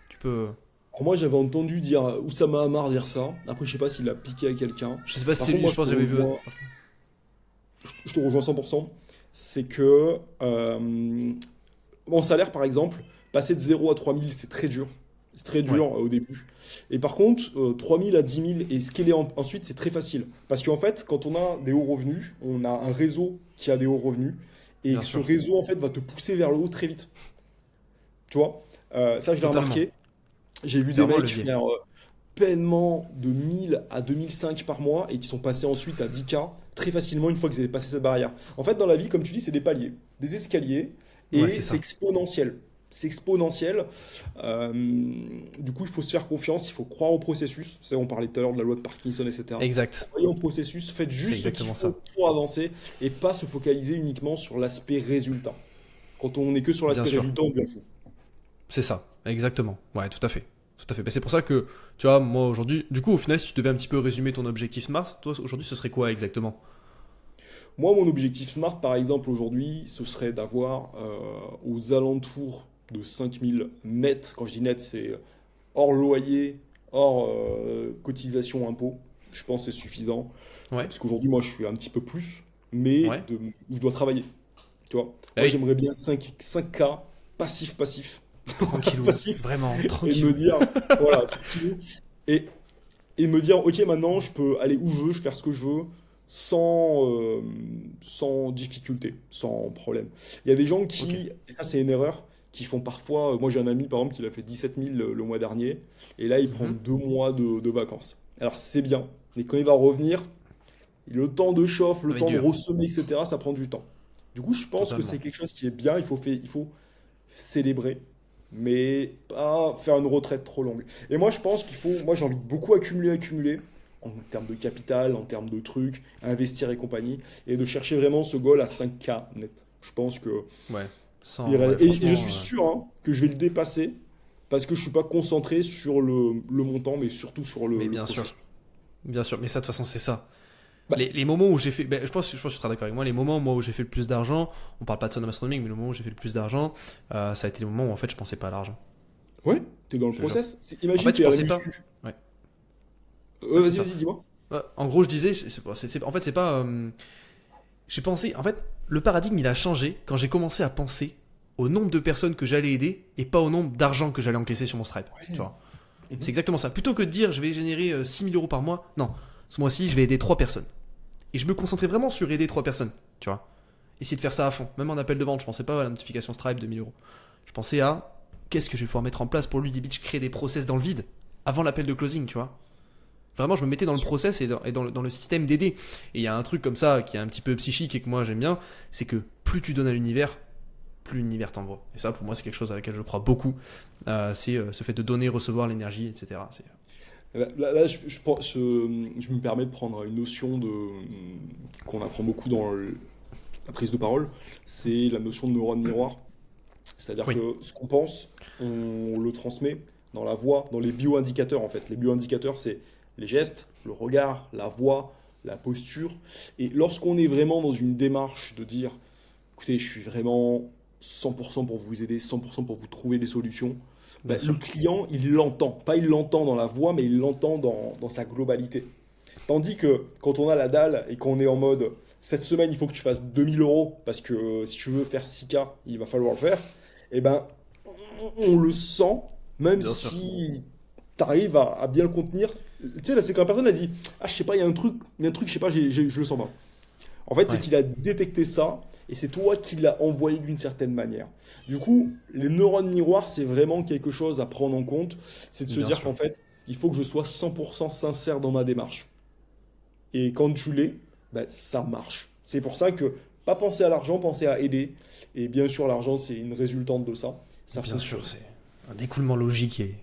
tu peux. Alors moi j'avais entendu dire Oussama Hamar dire ça. Après je sais pas s'il a piqué à quelqu'un. Je sais pas si Par c'est contre lui, moi je pense que j'avais vu. je te rejoins 100%. C'est que mon salaire par exemple, passer de 0 à 3 000 c'est très dur. C'est très Ouais, dur au début. Et par contre 3 000 à 10 000 et scaler ensuite c'est très facile. Parce qu'en fait quand on a des hauts revenus, on a un réseau qui a des hauts revenus. Et bien ce sûr. réseau en fait va te pousser vers le haut très vite. Tu vois. Ça je l'ai Totalement. remarqué. J'ai vu C'est des vraiment un mecs levier. faire paiement de 1000 à 2005 par mois et qui sont passés ensuite à 10K très facilement une fois qu'ils avaient passé cette barrière. En fait, dans la vie, comme tu dis, c'est des paliers, des escaliers Ouais, et c'est c'est ça. exponentiel. C'est exponentiel. Euh, du coup, il faut se faire confiance, il faut croire au processus. C'est, on parlait tout à l'heure de la loi de Parkinson, etc. Exact. Croyez au processus, faites C'est juste ce qu'il exactement faut ça. pour avancer et pas se focaliser uniquement sur l'aspect résultat. Quand on n'est que sur Bien l'aspect sûr. résultat, on devient fou. C'est ça. Exactement. Ouais, tout à fait. Tout à fait. Mais c'est pour ça que, tu vois, moi aujourd'hui, du coup, au final, si tu devais un petit peu résumer ton objectif Mars, toi aujourd'hui, ce serait quoi exactement? Moi, mon objectif SMART, par exemple, aujourd'hui, ce serait d'avoir aux alentours de 5 000 net. Quand je dis net, c'est hors loyer, hors cotisation impôt. Je pense que c'est suffisant. Ouais. Parce qu'aujourd'hui, moi, je suis un petit peu plus, mais Ouais. je dois travailler. Tu vois? Bah Moi, oui. j'aimerais bien 5K passif, passif. Tranquillou. Passif. Vraiment, Et me tranquillou. dire, voilà, tranquille. Et, et me dire, ok, maintenant je peux aller où je veux, je peux faire ce que je veux, sans difficulté, sans problème. Il y a des gens Ok. qui, et ça c'est une erreur, qui font parfois, moi j'ai un ami par exemple qui a fait 17 000 le mois dernier, et là il prend Mhm. 2 mois de vacances. Alors c'est bien, mais quand il va revenir, le temps de chauffe, Ça le va être temps de dur. ressemer, etc., ça prend du temps. Du coup, je pense que c'est Totalement. quelque chose qui est bien, il faut célébrer, mais pas faire une retraite trop longue. Et moi, je pense qu'il faut, moi j'ai envie de beaucoup accumuler, accumuler, en termes de capital, en termes de trucs, investir et compagnie, et de chercher vraiment ce goal à 5K net. Je pense que, Ouais. Sans. Ouais, et je franchement. suis sûr hein, que je vais le dépasser, parce que je suis pas concentré sur le montant, mais surtout sur Mais le bien processus. sûr. Bien sûr. Mais ça, de toute façon, c'est ça. Bah, Les moments où j'ai fait. Ben, je pense que tu seras d'accord avec moi. Les moments moi, où j'ai fait le plus d'argent, on parle pas de somme astronomique, mais le moment où j'ai fait le plus d'argent, ça a été le moment où en fait je pensais pas à l'argent. ouais, t'es dans le Je te jure. process. En Imagine, fait, je t'es à la pensais pas. muscu. Ouais. Ouais, c'est Vas-y, ça. vas-y, dis-moi. Ouais, en gros, je disais, en fait, c'est pas. J'ai pensé, en fait, le paradigme il a changé quand j'ai commencé à penser au nombre de personnes que j'allais aider et pas au nombre d'argent que j'allais encaisser sur mon Stripe. Tu Ouais. vois, c'est Mhm. exactement ça. Plutôt que de dire je vais générer 6 000 € par mois, non, ce mois-ci je vais aider 3 personnes. Et je me concentrais vraiment sur aider 3 personnes. Tu vois, essayer de faire ça à fond. Même en appel de vente, je pensais pas à la notification Stripe de 1 000 €. Je pensais à qu'est-ce que je vais pouvoir mettre en place pour lui, des bitch, créer des process dans le vide avant l'appel de closing, tu vois. Vraiment, je me mettais dans le process et dans le système d'aider. Et il y a un truc comme ça qui est un petit peu psychique et que moi j'aime bien, c'est que plus tu donnes à l'univers, plus l'univers t'envoie. Et ça, pour moi, c'est quelque chose à laquelle je crois beaucoup. C'est ce fait de donner, recevoir l'énergie, etc. Là, je me permets de prendre une notion qu'on apprend beaucoup dans la prise de parole, c'est la notion de neurone miroir. C'est-à-dire Oui, que ce qu'on pense, on le transmet dans la voix, dans les bioindicateurs en fait. Les bioindicateurs, c'est les gestes, le regard, la voix, la posture. Et lorsqu'on est vraiment dans une démarche de dire, écoutez, je suis vraiment 100% pour vous aider, 100% pour vous trouver des solutions, bah, bien le sûr. client, il l'entend. Pas il l'entend dans la voix, mais il l'entend dans sa globalité. Tandis que quand on a la dalle et qu'on est en mode, cette semaine, il faut que tu fasses 2 000 € parce que si tu veux faire 6K, il va falloir le faire, eh ben, on le sent, même Bien sûr. si tu arrives à bien le contenir. Tu sais, là, c'est quand la personne a dit, ah, je sais pas, il y a un truc, je sais pas, je le sens pas. En fait, c'est Ouais, qu'il a détecté ça et c'est toi qui l'as envoyé d'une certaine manière. Du coup, les neurones miroirs, c'est vraiment quelque chose à prendre en compte. C'est de se bien dire sûr. qu'en fait, il faut que je sois 100% sincère dans ma démarche. Et quand tu l'es, ben, ça marche. C'est pour ça que pas penser à l'argent, penser à aider. Et bien sûr, l'argent, c'est une résultante de ça. Ça Bien sûr, fonctionne. c'est un découlement logique et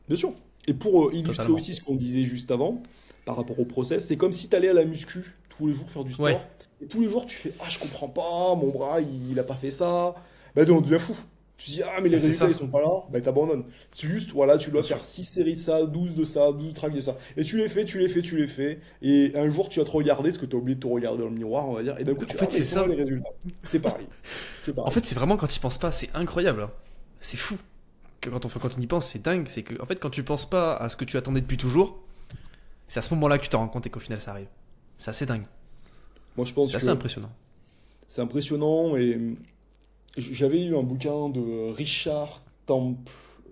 Bien sûr. Et pour illustrer totalement. aussi ce qu'on disait juste avant, par rapport au process, c'est comme si tu allais à la muscu tous les jours faire du Ouais, sport. Et tous les jours, tu fais, ah, je comprends pas, mon bras, il a pas fait ça. Ben, on devient fou. Tu te dis, ah, mais les bah, c'est résultats, ils ça, sont pas là. Ben, t'abandonnes. C'est juste, voilà, tu bien dois sûr. faire 6 séries de ça, 12 de ça, 12 tracks de ça. Et tu les fais, tu les fais, tu les fais. Et un jour, tu vas te regarder, parce que tu as oublié de te regarder dans le miroir, on va dire. Et d'un coup, En tu fais, ah, fait, mais c'est ils sont là, ça. les résultats. C'est pareil. C'est En pareil. fait, c'est vraiment quand il pense pas, c'est incroyable, hein. C'est fou. Quand on y pense, c'est dingue. C'est que, en fait, quand tu penses pas à ce que tu attendais depuis toujours, c'est à ce moment-là que tu t'en rends compte et qu'au final, ça arrive. C'est assez dingue. Moi, je pense C'est assez que impressionnant. c'est impressionnant. Et j'avais lu un bouquin de Richard Tamp.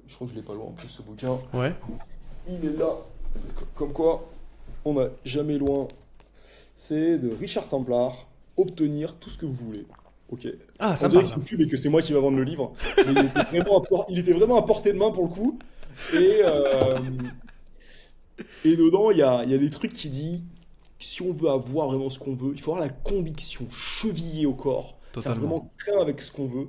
Je crois que je l'ai pas loin en plus, ce bouquin. Ouais. Il est là. Comme quoi, on n'a jamais loin. C'est de Richard Templar. Obtenir tout ce que vous voulez. Ok. Ah, On ça me dirait que parle, c'est ça. une pub et que c'est moi qui va vendre le livre. Mais il était vraiment à portée de main pour le coup. Et, euh, et dedans, il y a des trucs qui disent si on veut avoir vraiment ce qu'on veut, il faut avoir la conviction chevillée au corps, faire Totalement. vraiment qu'un avec ce qu'on veut,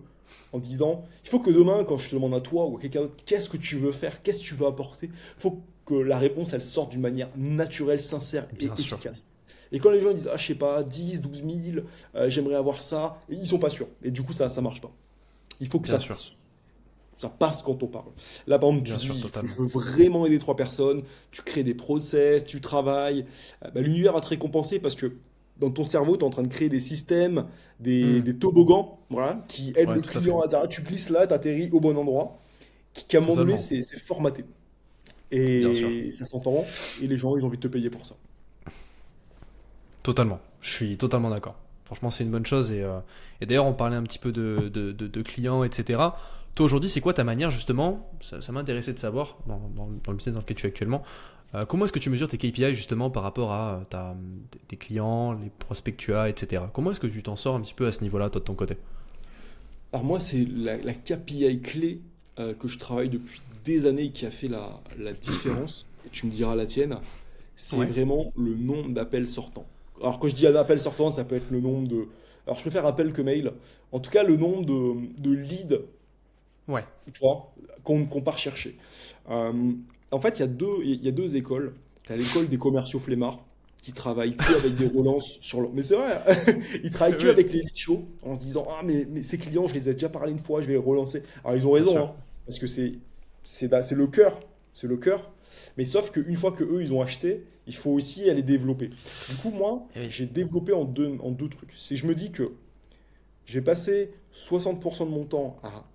en disant, il faut que demain, quand je te demande à toi ou à quelqu'un d'autre, qu'est-ce que tu veux faire, qu'est-ce que tu veux apporter, il faut que la réponse, elle sorte d'une manière naturelle, sincère et Bien sûr. efficace. Et quand les gens disent, ah, je sais pas, 10, 12 000, j'aimerais avoir ça, et ils sont pas sûrs. Et du coup, ça marche pas. Il faut que Bien sûr. ça passe quand on parle. Là, par exemple, tu Bien sûr, dis, je totalement. veux vraiment aider 3 personnes, tu crées des process, tu travailles. Bah, l'univers va te récompenser parce que dans ton cerveau, tu es en train de créer des systèmes, Hmm. des toboggans, voilà, qui aident Ouais, le tout à fait. client à dire, ah, tu glisses là, tu atterris au bon endroit, qu'à un moment donné, Totalement. c'est formaté. Bien sûr. Et ça s'entend, et les gens, ils ont envie de te payer pour ça. Totalement. Je suis totalement d'accord. Franchement, c'est une bonne chose. Et d'ailleurs, on parlait un petit peu de clients, etc. Toi, aujourd'hui, c'est quoi ta manière, justement ça m'intéressait de savoir, dans le business dans lequel tu es actuellement, comment est-ce que tu mesures tes KPI, justement, par rapport à tes clients, les prospects que tu as, etc. Comment est-ce que tu t'en sors un petit peu à ce niveau-là, toi, de ton côté? Alors moi, c'est la KPI clé que je travaille depuis des années qui a fait la différence, et tu me diras la tienne, c'est Ouais. vraiment le nombre d'appels sortants. Alors quand je dis un appel sortant, ça peut être le nombre de... Alors je préfère appel que mail. En tout cas, le nombre de leads, Ouais. tu vois, qu'on part chercher. Euh, En fait, il y a deux écoles. Tu as l'école des commerciaux flemmards qui travaillent que avec des relances sur leur... Mais c'est vrai, ils travaillent que Oui. avec les leads chauds en se disant, ah mais ces clients, je les ai déjà parlé une fois, je vais les relancer. Alors ils ont Bien raison, sûr. hein, parce que c'est le cœur, c'est le cœur. Mais sauf qu'une fois que eux ils ont acheté, il faut aussi aller développer. Du coup, moi, Eh oui. j'ai développé en deux trucs. C'est je me dis que j'ai passé 60% de mon temps à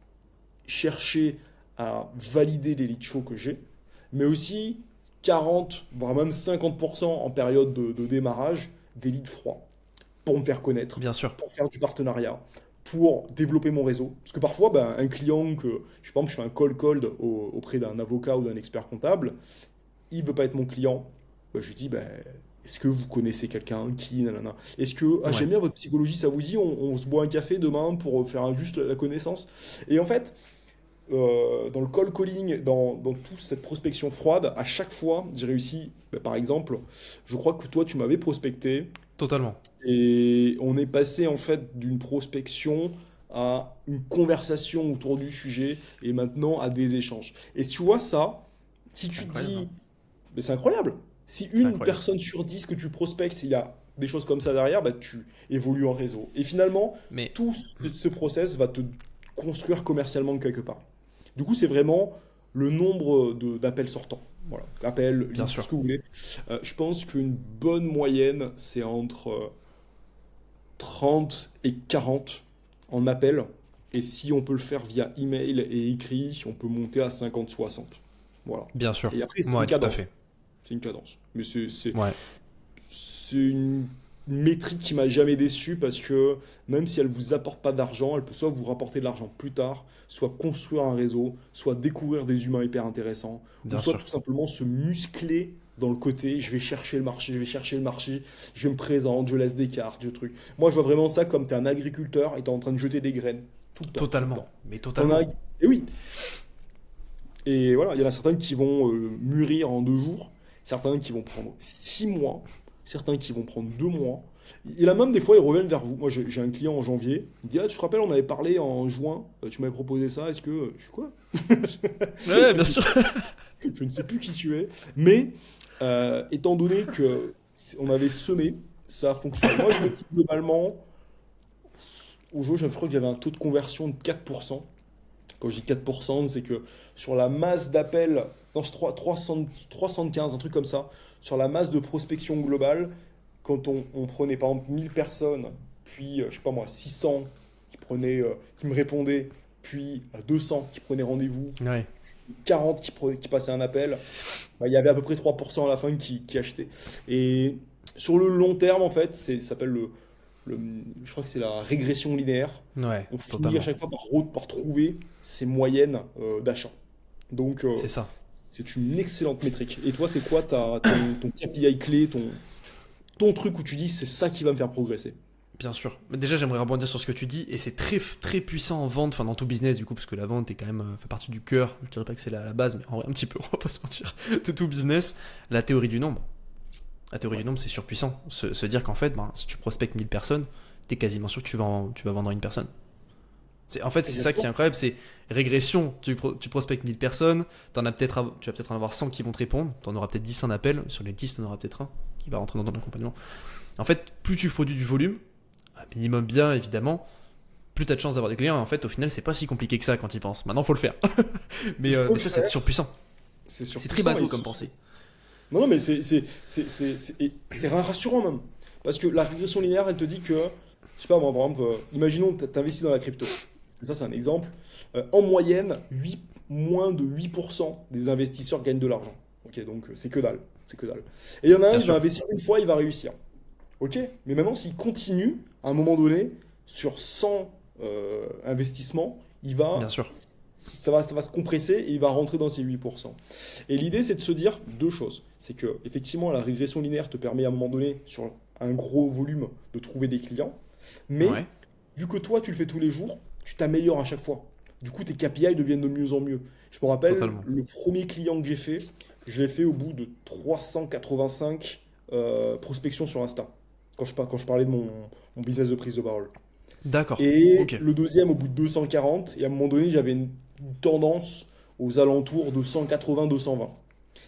chercher à valider les leads chauds que j'ai, mais aussi 40, voire même 50% en période de démarrage des leads froids pour me faire connaître, Bien sûr. pour faire du partenariat, pour développer mon réseau. Parce que parfois, ben, un client que, je sais pas, je fais un call auprès d'un avocat ou d'un expert comptable, il veut pas être mon client, ben, je lui dis, ben, est-ce que vous connaissez quelqu'un qui, nanana. Est-ce que, ah, Ouais. j'aime bien votre psychologie, ça vous dit, on se boit un café demain pour faire juste la connaissance. Et en fait, dans le cold calling, dans toute cette prospection froide, à chaque fois, j'ai réussi. Bah, par exemple, je crois que toi, tu m'avais prospecté Totalement. et on est passé en fait d'une prospection à une conversation autour du sujet et maintenant à des échanges. Et si tu vois ça, si C'est tu te incroyable, dis, hein. mais c'est incroyable. Si C'est une incroyable. personne sur 10 que tu prospectes, il y a des choses comme ça derrière, bah, tu évolues en réseau. Et finalement, Mais tout ce process va te construire commercialement quelque part. Du coup, c'est vraiment le nombre d'appels sortants. Voilà, appels, Bien leads, tout sûr. ce que vous voulez. Je pense qu'une bonne moyenne, c'est entre 30 et 40 en appels. Et si on peut le faire via email et écrit, on peut monter à 50-60. Voilà. Bien sûr. Et après, c'est une Ouais, tout à cadence. fait. C'est une cadence. Mais Ouais. c'est une métrique qui m'a jamais déçu parce que même si elle vous apporte pas d'argent, elle peut soit vous rapporter de l'argent plus tard, soit construire un réseau, soit découvrir des humains hyper intéressants, ou Bien soit sûr. tout simplement se muscler dans le côté je vais chercher le marché, je vais chercher le marché, je me présente, je laisse des cartes, je truc. Moi, je vois vraiment ça comme tu es un agriculteur et tu es en train de jeter des graines tout le temps, tout le Totalement. temps. Mais T'en as... totalement. Et oui, et voilà, il y en a certains qui vont mûrir en 2 jours, certains qui vont prendre 6 mois, certains qui vont prendre 2 mois. Il y en a même des fois, ils reviennent vers vous. Moi, j'ai un client en janvier, il me dit, ah, tu te rappelles, on avait parlé en juin, tu m'avais proposé ça, est-ce que... Je suis quoi? Ouais, bien sûr. Je ne sais plus qui tu es, mais étant donné que on avait semé, ça a fonctionné. Moi, je me dis globalement, au jour, je crois que j'avais un taux de conversion de 4%. Quand je dis 4%, c'est que sur la masse d'appels, non, c'est 315, un truc comme ça, sur la masse de prospection globale, quand on prenait par exemple 1000 personnes, puis, je sais pas moi, 600 qui me répondaient, puis 200 qui prenaient rendez-vous, Ouais. 40 qui passaient un appel, bah, il y avait à peu près 3% à la fin qui achetaient. Et sur le long terme, en fait, ça s'appelle le- je crois que c'est la régression linéaire. Ouais, On finit à totalement. chaque fois par trouver ces moyennes d'achat. Donc, C'est ça. c'est une excellente métrique. Et toi, c'est quoi ton KPI clé, ton truc où tu dis c'est ça qui va me faire progresser? Bien sûr. Mais déjà, j'aimerais rebondir sur ce que tu dis, et c'est très, très puissant en vente, enfin dans tout business du coup, parce que la vente est quand même fait partie du cœur. Je dirais pas que c'est la base, mais en vrai un petit peu, on va pas se mentir, de tout business. La théorie du nombre. La théorie Ouais. du nombre, c'est surpuissant. Se dire qu'en fait, ben, si tu prospectes 1000 personnes, t'es quasiment sûr que tu vas vendre à une personne. En fait, c'est ça qui est Exactement. incroyable, c'est régression. Tu prospectes 1000 personnes, tu vas peut-être en avoir 100 qui vont te répondre, t'en auras peut-être 10 en appel, sur les 10, t'en auras peut-être un qui va rentrer dans ton accompagnement. En fait, plus tu produis du volume, un minimum bien évidemment, plus t'as de chances d'avoir des clients. En fait, au final, c'est pas si compliqué que ça quand ils pensent. Maintenant, faut le faire. Il faut Mais le ça, c'est faire, surpuissant. c'est C'est très surpuissant. bateau comme pensée. Non, non, mais c'est rassurant même. Parce que la régression linéaire, elle te dit que, je sais pas moi, par exemple, imaginons que tu investis dans la crypto. Ça, c'est un exemple. En moyenne, moins de 8% des investisseurs gagnent de l'argent. Ok, donc c'est que dalle. C'est que dalle. Et il y en a un, Bien il va sûr, investir une fois, il va réussir. Ok, mais maintenant, s'il continue, à un moment donné, sur 100 investissements, bien sûr. ça va se compresser et il va rentrer dans ces 8%. Et l'idée, c'est de se dire deux choses. C'est que, effectivement, la régression linéaire te permet à un moment donné, sur un gros volume, de trouver des clients. Mais, Ouais, vu que toi, tu le fais tous les jours, tu t'améliores à chaque fois. Du coup, tes KPI deviennent de mieux en mieux. Je me rappelle, totalement. le premier client que j'ai fait, je l'ai fait au bout de 385 prospections sur Insta, quand je parlais de mon business de prise de parole. D'accord. Et Ok. le deuxième au bout de 240, et à un moment donné, j'avais une tendance aux alentours de 180-220.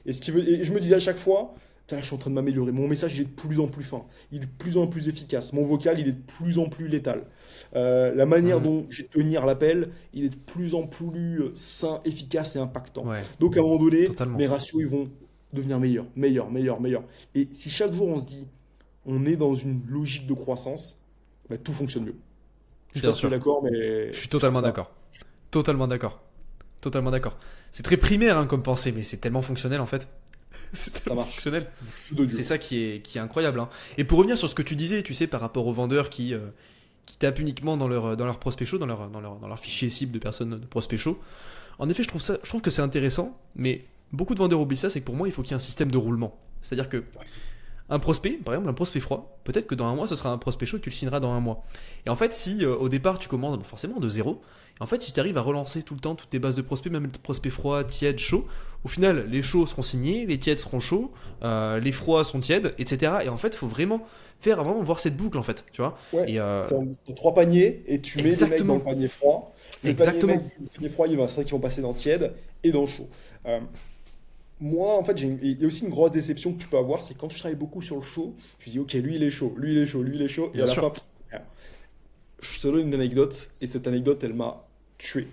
Et je me disais à chaque fois, putain, je suis en train de m'améliorer. Mon message, il est de plus en plus fin. Il est de plus en plus efficace. Mon vocal, il est de plus en plus létal. La manière Mhm. dont j'ai de tenir l'appel, il est de plus en plus sain, efficace et impactant. Ouais, Donc à un moment donné, totalement. mes ratios, ils vont devenir meilleurs, meilleurs, meilleurs, meilleurs. Et si chaque jour, on se dit, on est dans une logique de croissance, bah, tout fonctionne mieux. Je sais pas Bien si tu es sûr. d'accord, Je mais suis je trouve totalement ça, d'accord. Totalement d'accord. Totalement d'accord. C'est très primaire hein, comme pensée, mais c'est tellement fonctionnel en fait. C'est ça tellement marche. fonctionnel. Feu de C'est Dieu. ça qui est incroyable. Hein. Et pour revenir sur ce que tu disais, tu sais, par rapport aux vendeurs qui tapent uniquement dans leur prospect show, dans leur fichier cible de personnes de prospect show, en effet, je trouve que c'est intéressant, mais beaucoup de vendeurs oublient ça, c'est que pour moi, il faut qu'il y ait un système de roulement. C'est-à-dire que un prospect, par exemple un prospect froid, peut-être que dans un mois ce sera un prospect chaud et que tu le signeras dans un mois. Et en fait, si au départ tu commences forcément de zéro, et en fait si tu arrives à relancer tout le temps toutes tes bases de prospects, même prospects froids, tièdes, chauds, au final les chauds seront signés, les tièdes seront chauds, les froids sont tièdes, etc. Et en fait, il faut vraiment voir cette boucle en fait, tu vois. Ouais, Et t'as 3 paniers et tu mets des mecs dans exactement, le panier froid. exactement, Le panier froid, c'est vrai qu'ils vont passer dans tiède et dans chaud. Euh, Moi, en fait, il y a aussi une grosse déception que tu peux avoir, c'est quand tu travailles beaucoup sur le chaud, tu dis, ok, lui il est chaud, et bien à la sûr. fin, je te donne une anecdote, et cette anecdote, elle m'a tué.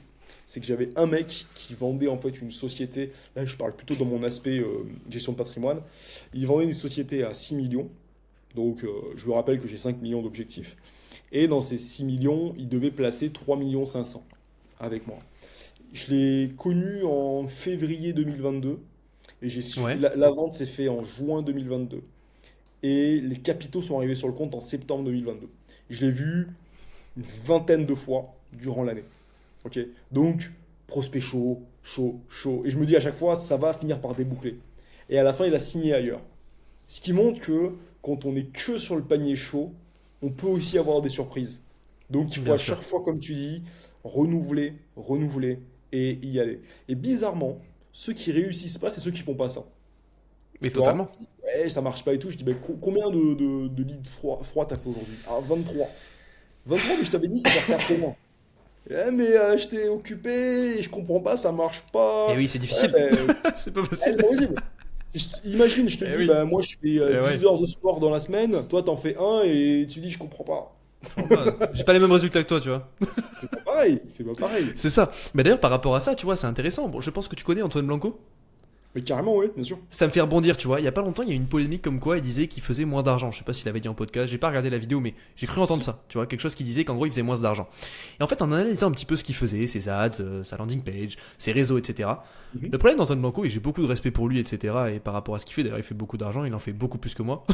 C'est que j'avais un mec qui vendait en fait une société, là je parle plutôt dans mon aspect gestion de patrimoine, il vendait une société à 6 millions, donc je me rappelle que j'ai 5 millions d'objectifs, et dans ces 6 millions, il devait placer 3 millions 500 avec moi. Je l'ai connu en février 2022, et Ouais. la vente s'est faite en juin 2022, et les capitaux sont arrivés sur le compte en septembre 2022. Je l'ai vu une vingtaine de fois durant l'année. Ok, donc prospect chaud, chaud, chaud. Et je me dis à chaque fois, ça va finir par déboucler. Et à la fin, il a signé ailleurs. Ce qui montre que quand on est que sur le panier chaud, on peut aussi avoir des surprises. Donc il faut Bien à sûr. chaque fois, comme tu dis, renouveler, renouveler et y aller. Et bizarrement, ceux qui réussissent pas, c'est ceux qui font pas ça. Mais Tu vois? totalement. Ouais, ça marche pas et tout. Je dis, mais combien de leads froids t'as fait aujourd'hui? Ah, 23. 23, mais je t'avais dit, c'est faire 80. Mais j'étais occupé, je comprends pas, ça marche Et pas. oui, c'est Ouais, difficile. ben, C'est pas c'est facile. pas possible. Imagine, je te Eh dis, oui. bah, moi je fais Eh ouais. 10 heures de sport dans la semaine, toi t'en fais un et tu dis, je comprends pas. J'ai pas les mêmes résultats que toi, tu vois. C'est pas pareil, c'est pas pareil. C'est ça. Mais d'ailleurs, par rapport à ça, tu vois, c'est intéressant. Bon, je pense que tu connais Antoine Blanco. Mais carrément, ouais, bien sûr. Ça me fait rebondir, tu vois. Il y a pas longtemps, il y a eu une polémique comme quoi il disait qu'il faisait moins d'argent. Je sais pas s'il avait dit en podcast, j'ai pas regardé la vidéo, mais j'ai cru entendre Si. ça. Tu vois, quelque chose qui disait qu'en gros, il faisait moins d'argent. Et en fait, en analysant un petit peu ce qu'il faisait, ses ads, sa landing page, ses réseaux, etc. Mhm. Le problème d'Antoine Blanco, et j'ai beaucoup de respect pour lui, etc. Et par rapport à ce qu'il fait, d'ailleurs, il fait beaucoup d'argent, il en fait beaucoup plus que moi.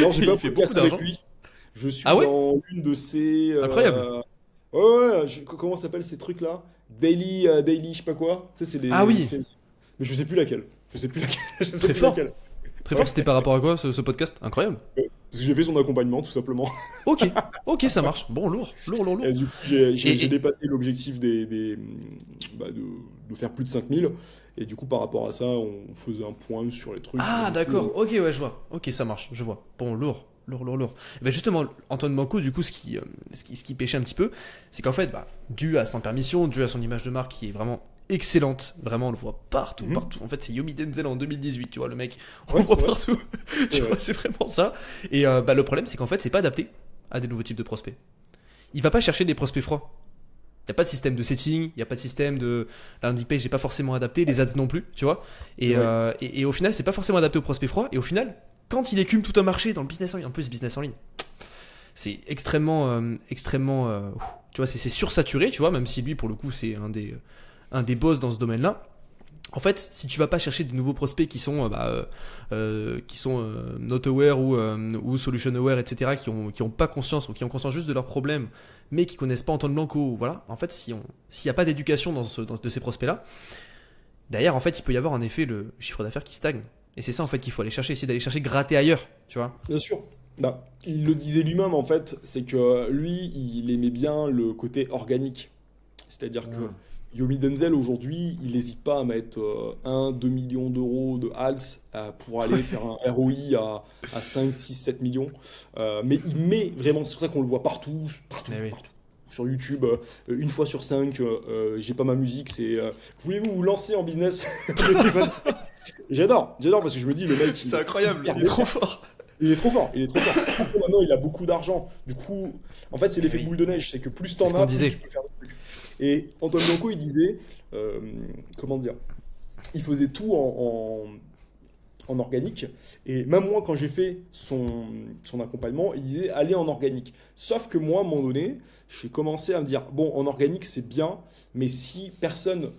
Non, j'ai pas Il un fait beaucoup podcast avec d'argent. lui. Je suis Ah ouais? dans l'une de ces. Incroyable. Ouais, ouais, comment ça s'appelle ces trucs-là? Daily, je sais pas quoi. Tu sais, c'est Ah des. oui, Mais je sais plus laquelle. Je sais plus laquelle. Je sais très plus fort. laquelle. Très fort, Ouais. c'était par rapport à quoi ce podcast? Incroyable. Parce que j'ai fait son accompagnement, tout simplement. Ok, ok, ça marche. Bon, lourd, lourd, lourd, lourd. Et du coup, j'ai Et, dépassé l'objectif de faire plus de 5000. Et du coup, par rapport à ça, on faisait un point sur les trucs. Et Ah, du coup, d'accord, ok, ouais, je vois. Ok, ça marche, je vois. Bon, lourd, lourd, lourd, lourd. Et ben justement, Antoine Banco, du coup, ce qui pêchait un petit peu, c'est qu'en fait, bah, dû à son permission, dû à son image de marque qui est vraiment excellente, vraiment, on le voit partout, mhm. partout. En fait, c'est Yomi Denzel en 2018, tu vois, le mec, on Ouais, le voit c'est vrai. partout. C'est Tu vrai. vois, c'est vraiment ça. Et bah, le problème, c'est qu'en fait, c'est pas adapté à des nouveaux types de prospects. Il va pas chercher des prospects froids. Il n'y a pas de système de setting, il n'y a pas de système de. La landing page n'est pas forcément adapté, les ads non plus, tu vois. C'est vrai. Et au final, c'est pas forcément adapté aux prospects froids. Et au final, quand il écume tout un marché dans le business en ligne, en plus, business en ligne, c'est extrêmement. Tu vois, c'est sursaturé, tu vois, même si lui, pour le coup, c'est un des boss dans ce domaine-là. En fait, si tu vas pas chercher des nouveaux prospects qui sont not aware ou solution aware, etc., qui ont pas conscience ou qui ont conscience juste de leurs problèmes, mais qui connaissent pas Antoine Blanco, voilà. En fait, s'il y a pas d'éducation de ces prospects-là, derrière, en fait, il peut y avoir en effet le chiffre d'affaires qui stagne. Et c'est ça en fait qu'il faut aller chercher, essayer d'aller chercher gratter ailleurs, tu vois. Bien sûr. Bah, il le disait lui-même, en fait, c'est que lui, il aimait bien le côté organique. C'est-à-dire que Yomi Denzel, aujourd'hui, il n'hésite pas à mettre 1-2 millions d'euros de ads pour aller faire un ROI à 5, 6, 7 millions. Mais il met vraiment, c'est pour ça qu'on le voit partout, partout, Eh oui. partout. Sur YouTube, une fois sur cinq, j'ai pas ma musique, c'est voulez-vous vous lancer en business? J'adore parce que je me dis, le mec, C'est incroyable, hyper il est trop fort. il est trop fort, il est trop fort. Après, maintenant, il a beaucoup d'argent. Du coup, en fait, c'est l'effet Oui. boule de neige. C'est que plus C'est ce t'en qu'on as, plus disait. tu peux faire de trucs. Et Antoine Blanco, il disait, euh, comment dire, il faisait tout en organique. Et même moi, quand j'ai fait son accompagnement, il disait aller en organique. Sauf que moi, à un moment donné, j'ai commencé à me dire, bon, en organique, c'est bien, mais si les personnes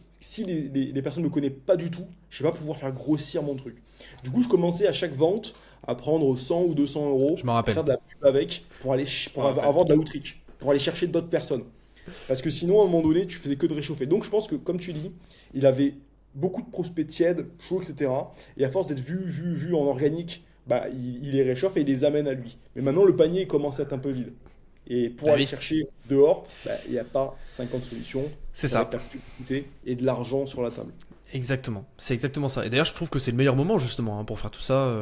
ne me connaissent pas du tout, je vais pas pouvoir faire grossir mon truc. Du coup, je commençais à chaque vente à prendre 100 ou 200 euros, Je m'en à faire rappelle. de la pub avec, pour aller pour avoir de la outreach, pour aller chercher d'autres personnes. Parce que sinon, à un moment donné, tu faisais que de réchauffer. Donc, je pense que, comme tu dis, il avait beaucoup de prospects tièdes, chauds, etc. Et à force d'être vu en organique, bah, il les réchauffe et il les amène à lui. Mais maintenant, le panier commence à être un peu vide. Et pour Ah aller oui. chercher dehors, bah, il n'y a pas 50 solutions. C'est Ça va ça. être la publicité et de l'argent sur la table. Exactement, c'est exactement ça. Et d'ailleurs, je trouve que c'est le meilleur moment justement pour faire tout ça.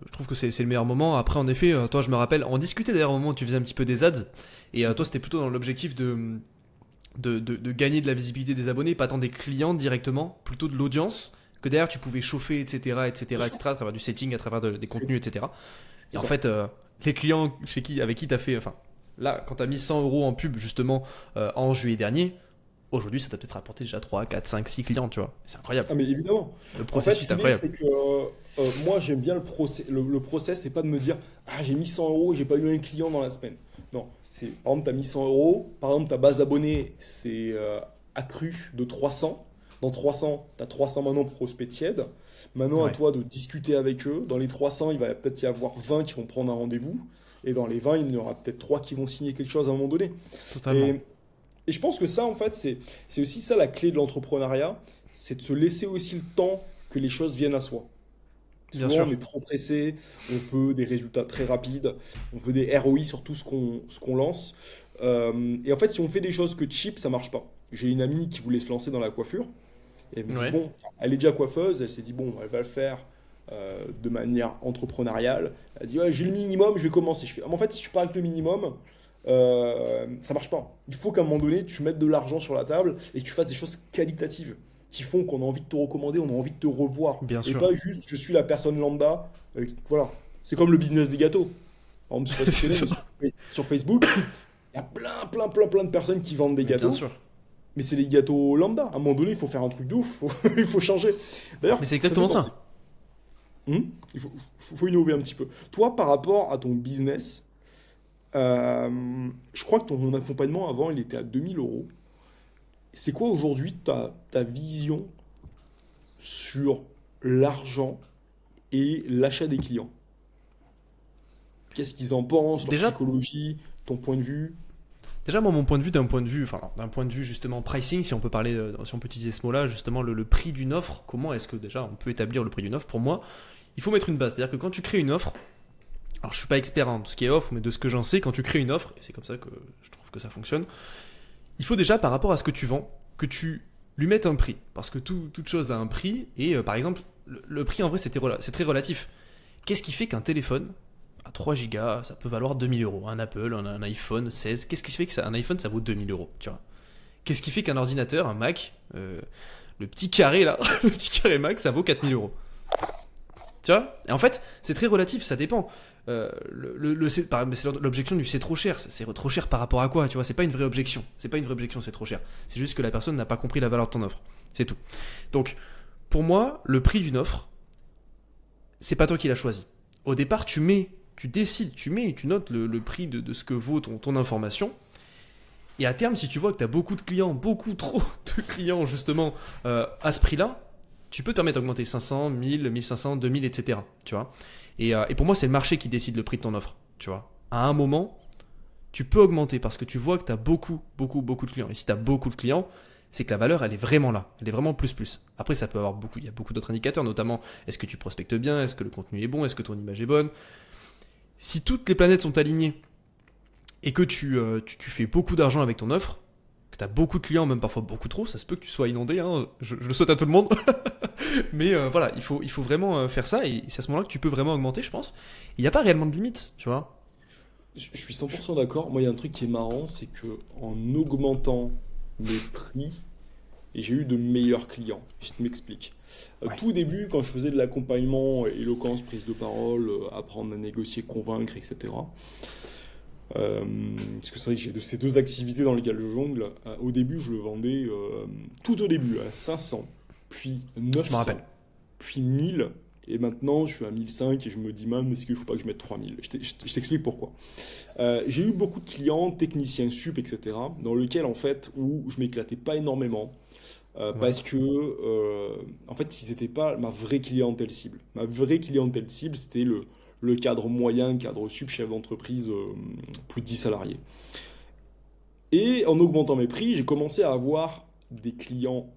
Je trouve que c'est le meilleur moment. Après, en effet, toi, je me rappelle, on discutait d'ailleurs au moment où tu faisais un petit peu des ads. Et toi, c'était plutôt dans l'objectif de gagner de la visibilité des abonnés, pas tant des clients directement, plutôt de l'audience. Que derrière, tu pouvais chauffer, etc., etc., etc., à travers du setting, à travers des contenus, etc. Et C'est en ça. fait, les clients avec qui tu as fait. Enfin, là, quand tu as mis 100 euros en pub justement en juillet dernier, Aujourd'hui, ça t'a peut-être rapporté déjà 3, 4, 5, 6 clients, tu vois. C'est incroyable. Ah mais évidemment. Le En fait, processus est l'idée, incroyable. c'est que moi, j'aime bien le process. Le process, c'est pas de me dire, ah, j'ai mis 100 euros, j'ai pas eu un client dans la semaine. Non, c'est, par exemple, tu as mis 100 euros, par exemple, ta base abonnée, c'est accru de 300. Dans 300, tu as 300 maintenant prospects tièdes. Maintenant, à Ouais, toi de discuter avec eux. Dans les 300, il va peut-être y avoir 20 qui vont prendre un rendez-vous. Et dans les 20, il y en aura peut-être 3 qui vont signer quelque chose à un moment donné. totalement. Et, et je pense que ça, en fait, c'est aussi ça la clé de l'entrepreneuriat, c'est de se laisser aussi le temps que les choses viennent à soi. Bien Souvent, on sûr. est trop pressé, on veut des résultats très rapides, on veut des ROI sur tout ce qu'on lance. Et en fait, si on fait des choses que cheap, ça marche pas. J'ai une amie qui voulait se lancer dans la coiffure, et elle me dit, Ouais. bon, elle est déjà coiffeuse, elle s'est dit, bon, elle va le faire de manière entrepreneuriale. Elle dit, ouais, j'ai le minimum, je vais commencer. Je fais, ah, mais en fait, si tu pars avec le minimum, ça marche pas. Il faut qu'à un moment donné, tu mettes de l'argent sur la table et que tu fasses des choses qualitatives qui font qu'on a envie de te recommander, on a envie de te revoir. Bien Et sûr. pas juste, je suis la personne lambda. Voilà. C'est comme le business des gâteaux. Par exemple, je sais pas si tu C'est connais, ça. mais sur Facebook, il y a plein, plein, plein, plein de personnes qui vendent des Mais bien gâteaux, sûr. mais c'est des gâteaux lambda. À un moment donné, il faut faire un truc de ouf, il faut changer. D'ailleurs, Mais c'est ça fait exactement penser. ça. Il faut innover un petit peu. Toi, par rapport à ton business, je crois que ton accompagnement avant, il était à 2 000 euros. C'est quoi aujourd'hui ta vision sur l'argent et l'achat des clients? Qu'est-ce qu'ils en pensent, leur Déjà, psychologie, ton point de vue? Déjà, moi, mon point de vue, d'un point de vue justement pricing, si on peut parler, si on peut utiliser ce mot-là, justement, le prix d'une offre, comment est-ce que déjà on peut établir le prix d'une offre? Pour moi, il faut mettre une base. C'est-à-dire que quand tu crées une offre, alors je suis pas expert en tout ce qui est offre, mais de ce que j'en sais, quand tu crées une offre, et c'est comme ça que je trouve que ça fonctionne, il faut déjà, par rapport à ce que tu vends, que tu lui mettes un prix. Parce que toute chose a un prix, et par exemple, le prix en vrai, c'est très relatif. Qu'est-ce qui fait qu'un téléphone à 3 gigas, ça peut valoir 2 000 euros? Un Apple, un iPhone 16, qu'est-ce qui fait que un iPhone, ça vaut 2 000 euros, tu vois? Qu'est-ce qui fait qu'un ordinateur, un Mac, le petit carré là, le petit carré Mac, ça vaut 4 000 euros? Tu vois? Et en fait, c'est très relatif, ça dépend. C'est l'objection du c'est trop cher. C'est trop cher par rapport à quoi? Tu vois, c'est pas une vraie objection. C'est pas une vraie objection, c'est trop cher. C'est juste que la personne n'a pas compris la valeur de ton offre. C'est tout. Donc, pour moi, le prix d'une offre, c'est pas toi qui l'as choisi. Au départ, tu décides, tu notes le prix de ce que vaut ton information. Et à terme, si tu vois que tu as beaucoup de clients, beaucoup trop de clients justement à ce prix-là, tu peux te permettre d'augmenter 500, 1000, 1500, 2000, etc. Tu vois, et pour moi, c'est le marché qui décide le prix de ton offre. Tu vois, à un moment, tu peux augmenter parce que tu vois que tu as beaucoup, beaucoup, beaucoup de clients. Et si tu as beaucoup de clients, c'est que la valeur, elle est vraiment là. Elle est vraiment plus plus. Après, ça peut avoir beaucoup, il y a beaucoup d'autres indicateurs, notamment est-ce que tu prospectes bien, est-ce que le contenu est bon, est-ce que ton image est bonne. Si toutes les planètes sont alignées et que tu fais beaucoup d'argent avec ton offre, que tu as beaucoup de clients, même parfois beaucoup trop, ça se peut que tu sois inondé, hein, je le souhaite à tout le monde. Mais voilà, il faut vraiment faire ça et c'est à ce moment-là que tu peux vraiment augmenter, je pense. Il n'y a pas réellement de limite, tu vois. Je suis 100% d'accord. Moi, il y a un truc qui est marrant, c'est que en augmentant mes prix, j'ai eu de meilleurs clients. Je m'explique. Ouais, Tout au début, quand je faisais de l'accompagnement, éloquence, prise de parole, apprendre à négocier, convaincre, etc. Parce que c'est vrai que j'ai ces deux activités dans lesquelles je jongle. Au début, je le vendais tout au début à 500, puis je me 900, rappelle. puis 1000. Et maintenant, je suis à 1005 et je me dis, man, mais est-ce qu'il ne faut pas que je mette 3000? Je t'explique pourquoi. J'ai eu beaucoup de clients, techniciens sup, etc., dans lequel, en fait, où je m'éclatais pas énormément. Ouais, Parce que, en fait, ils n'étaient pas ma vraie clientèle cible. Ma vraie clientèle cible, c'était le cadre moyen, cadre sup, chef d'entreprise, plus de 10 salariés. Et en augmentant mes prix, j'ai commencé à avoir des clients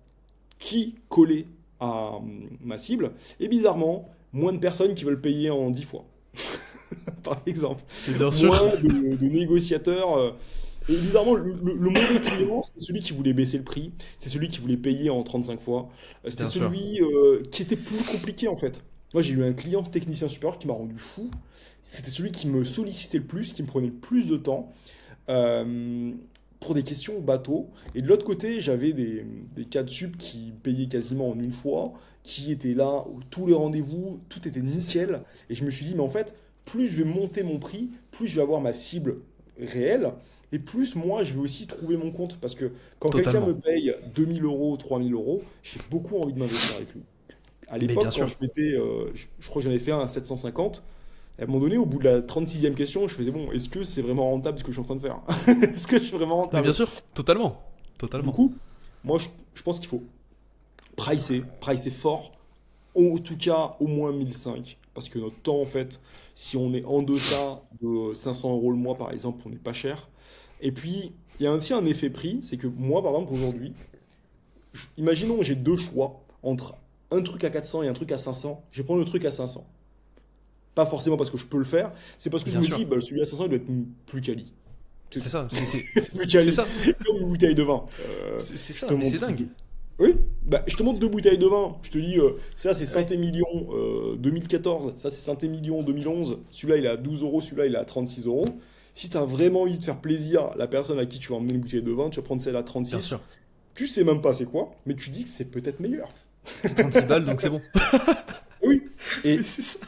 qui collaient à ma cible. Et bizarrement, moins de personnes qui veulent payer en 10 fois, par exemple. bien sûr. Moins de négociateurs. Et bizarrement, le mauvais client, c'est celui qui voulait baisser le prix, c'est celui qui voulait payer en 35 fois, c'était Bien sûr. celui qui était plus compliqué en fait. Moi, j'ai eu un client technicien support qui m'a rendu fou. C'était celui qui me sollicitait le plus, qui me prenait le plus de temps euh, pour des questions bateau. Et de l'autre côté, j'avais des cas de sup qui payaient quasiment en une fois, qui étaient là, tous les rendez-vous, tout était C'est ça. nickel. Et je me suis dit, mais en fait, plus je vais monter mon prix, plus je vais avoir ma cible réel, et plus moi, je vais aussi trouver mon compte. Parce que quand quelqu'un me Totalement. paye 2000 euros, 3000 euros, j'ai beaucoup envie de m'investir avec lui. À Mais bien l'époque, quand sûr. je mettais, je crois que j'en ai fait un à 750, à un moment donné, au bout de la 36e question, je faisais bon, est-ce que c'est vraiment rentable ce que je suis en train de faire? Est-ce que je suis vraiment Mais bien rentable? sûr, totalement. Du Totalement. coup, moi, je pense qu'il faut pricer fort, en tout cas au moins 1005. Parce que notre temps, en fait, si on est en deçà de 500 euros le mois, par exemple, on n'est pas cher. Et puis, il y a aussi un effet prix, c'est que moi, par exemple, aujourd'hui, imaginons j'ai deux choix entre un truc à 400 et un truc à 500, je vais prendre le truc à 500. Pas forcément parce que je peux le faire, c'est parce que je Bien me sûr. dis, bah, celui à 500, il doit être plus quali. C'est C'est tout. ça. Plus C'est quali, ça. comme une bouteille de vin. C'est Je ça. te Mais c'est montre. dingue. Oui, bah, je te montre C'est- deux bouteilles de vin. Je te dis, ça c'est Ouais. Saint-Émilion 2014, ça c'est Saint-Émilion 2011. Celui-là il est à 12 euros, celui-là il est à 36 euros. Si tu as vraiment envie de faire plaisir à la personne à qui tu vas emmener une bouteille de vin, tu vas prendre celle à Bien 36. sûr. Tu sais même pas c'est quoi, mais tu dis que c'est peut-être meilleur. C'est 36 balles, donc c'est bon. Oui, Mais et c'est ça.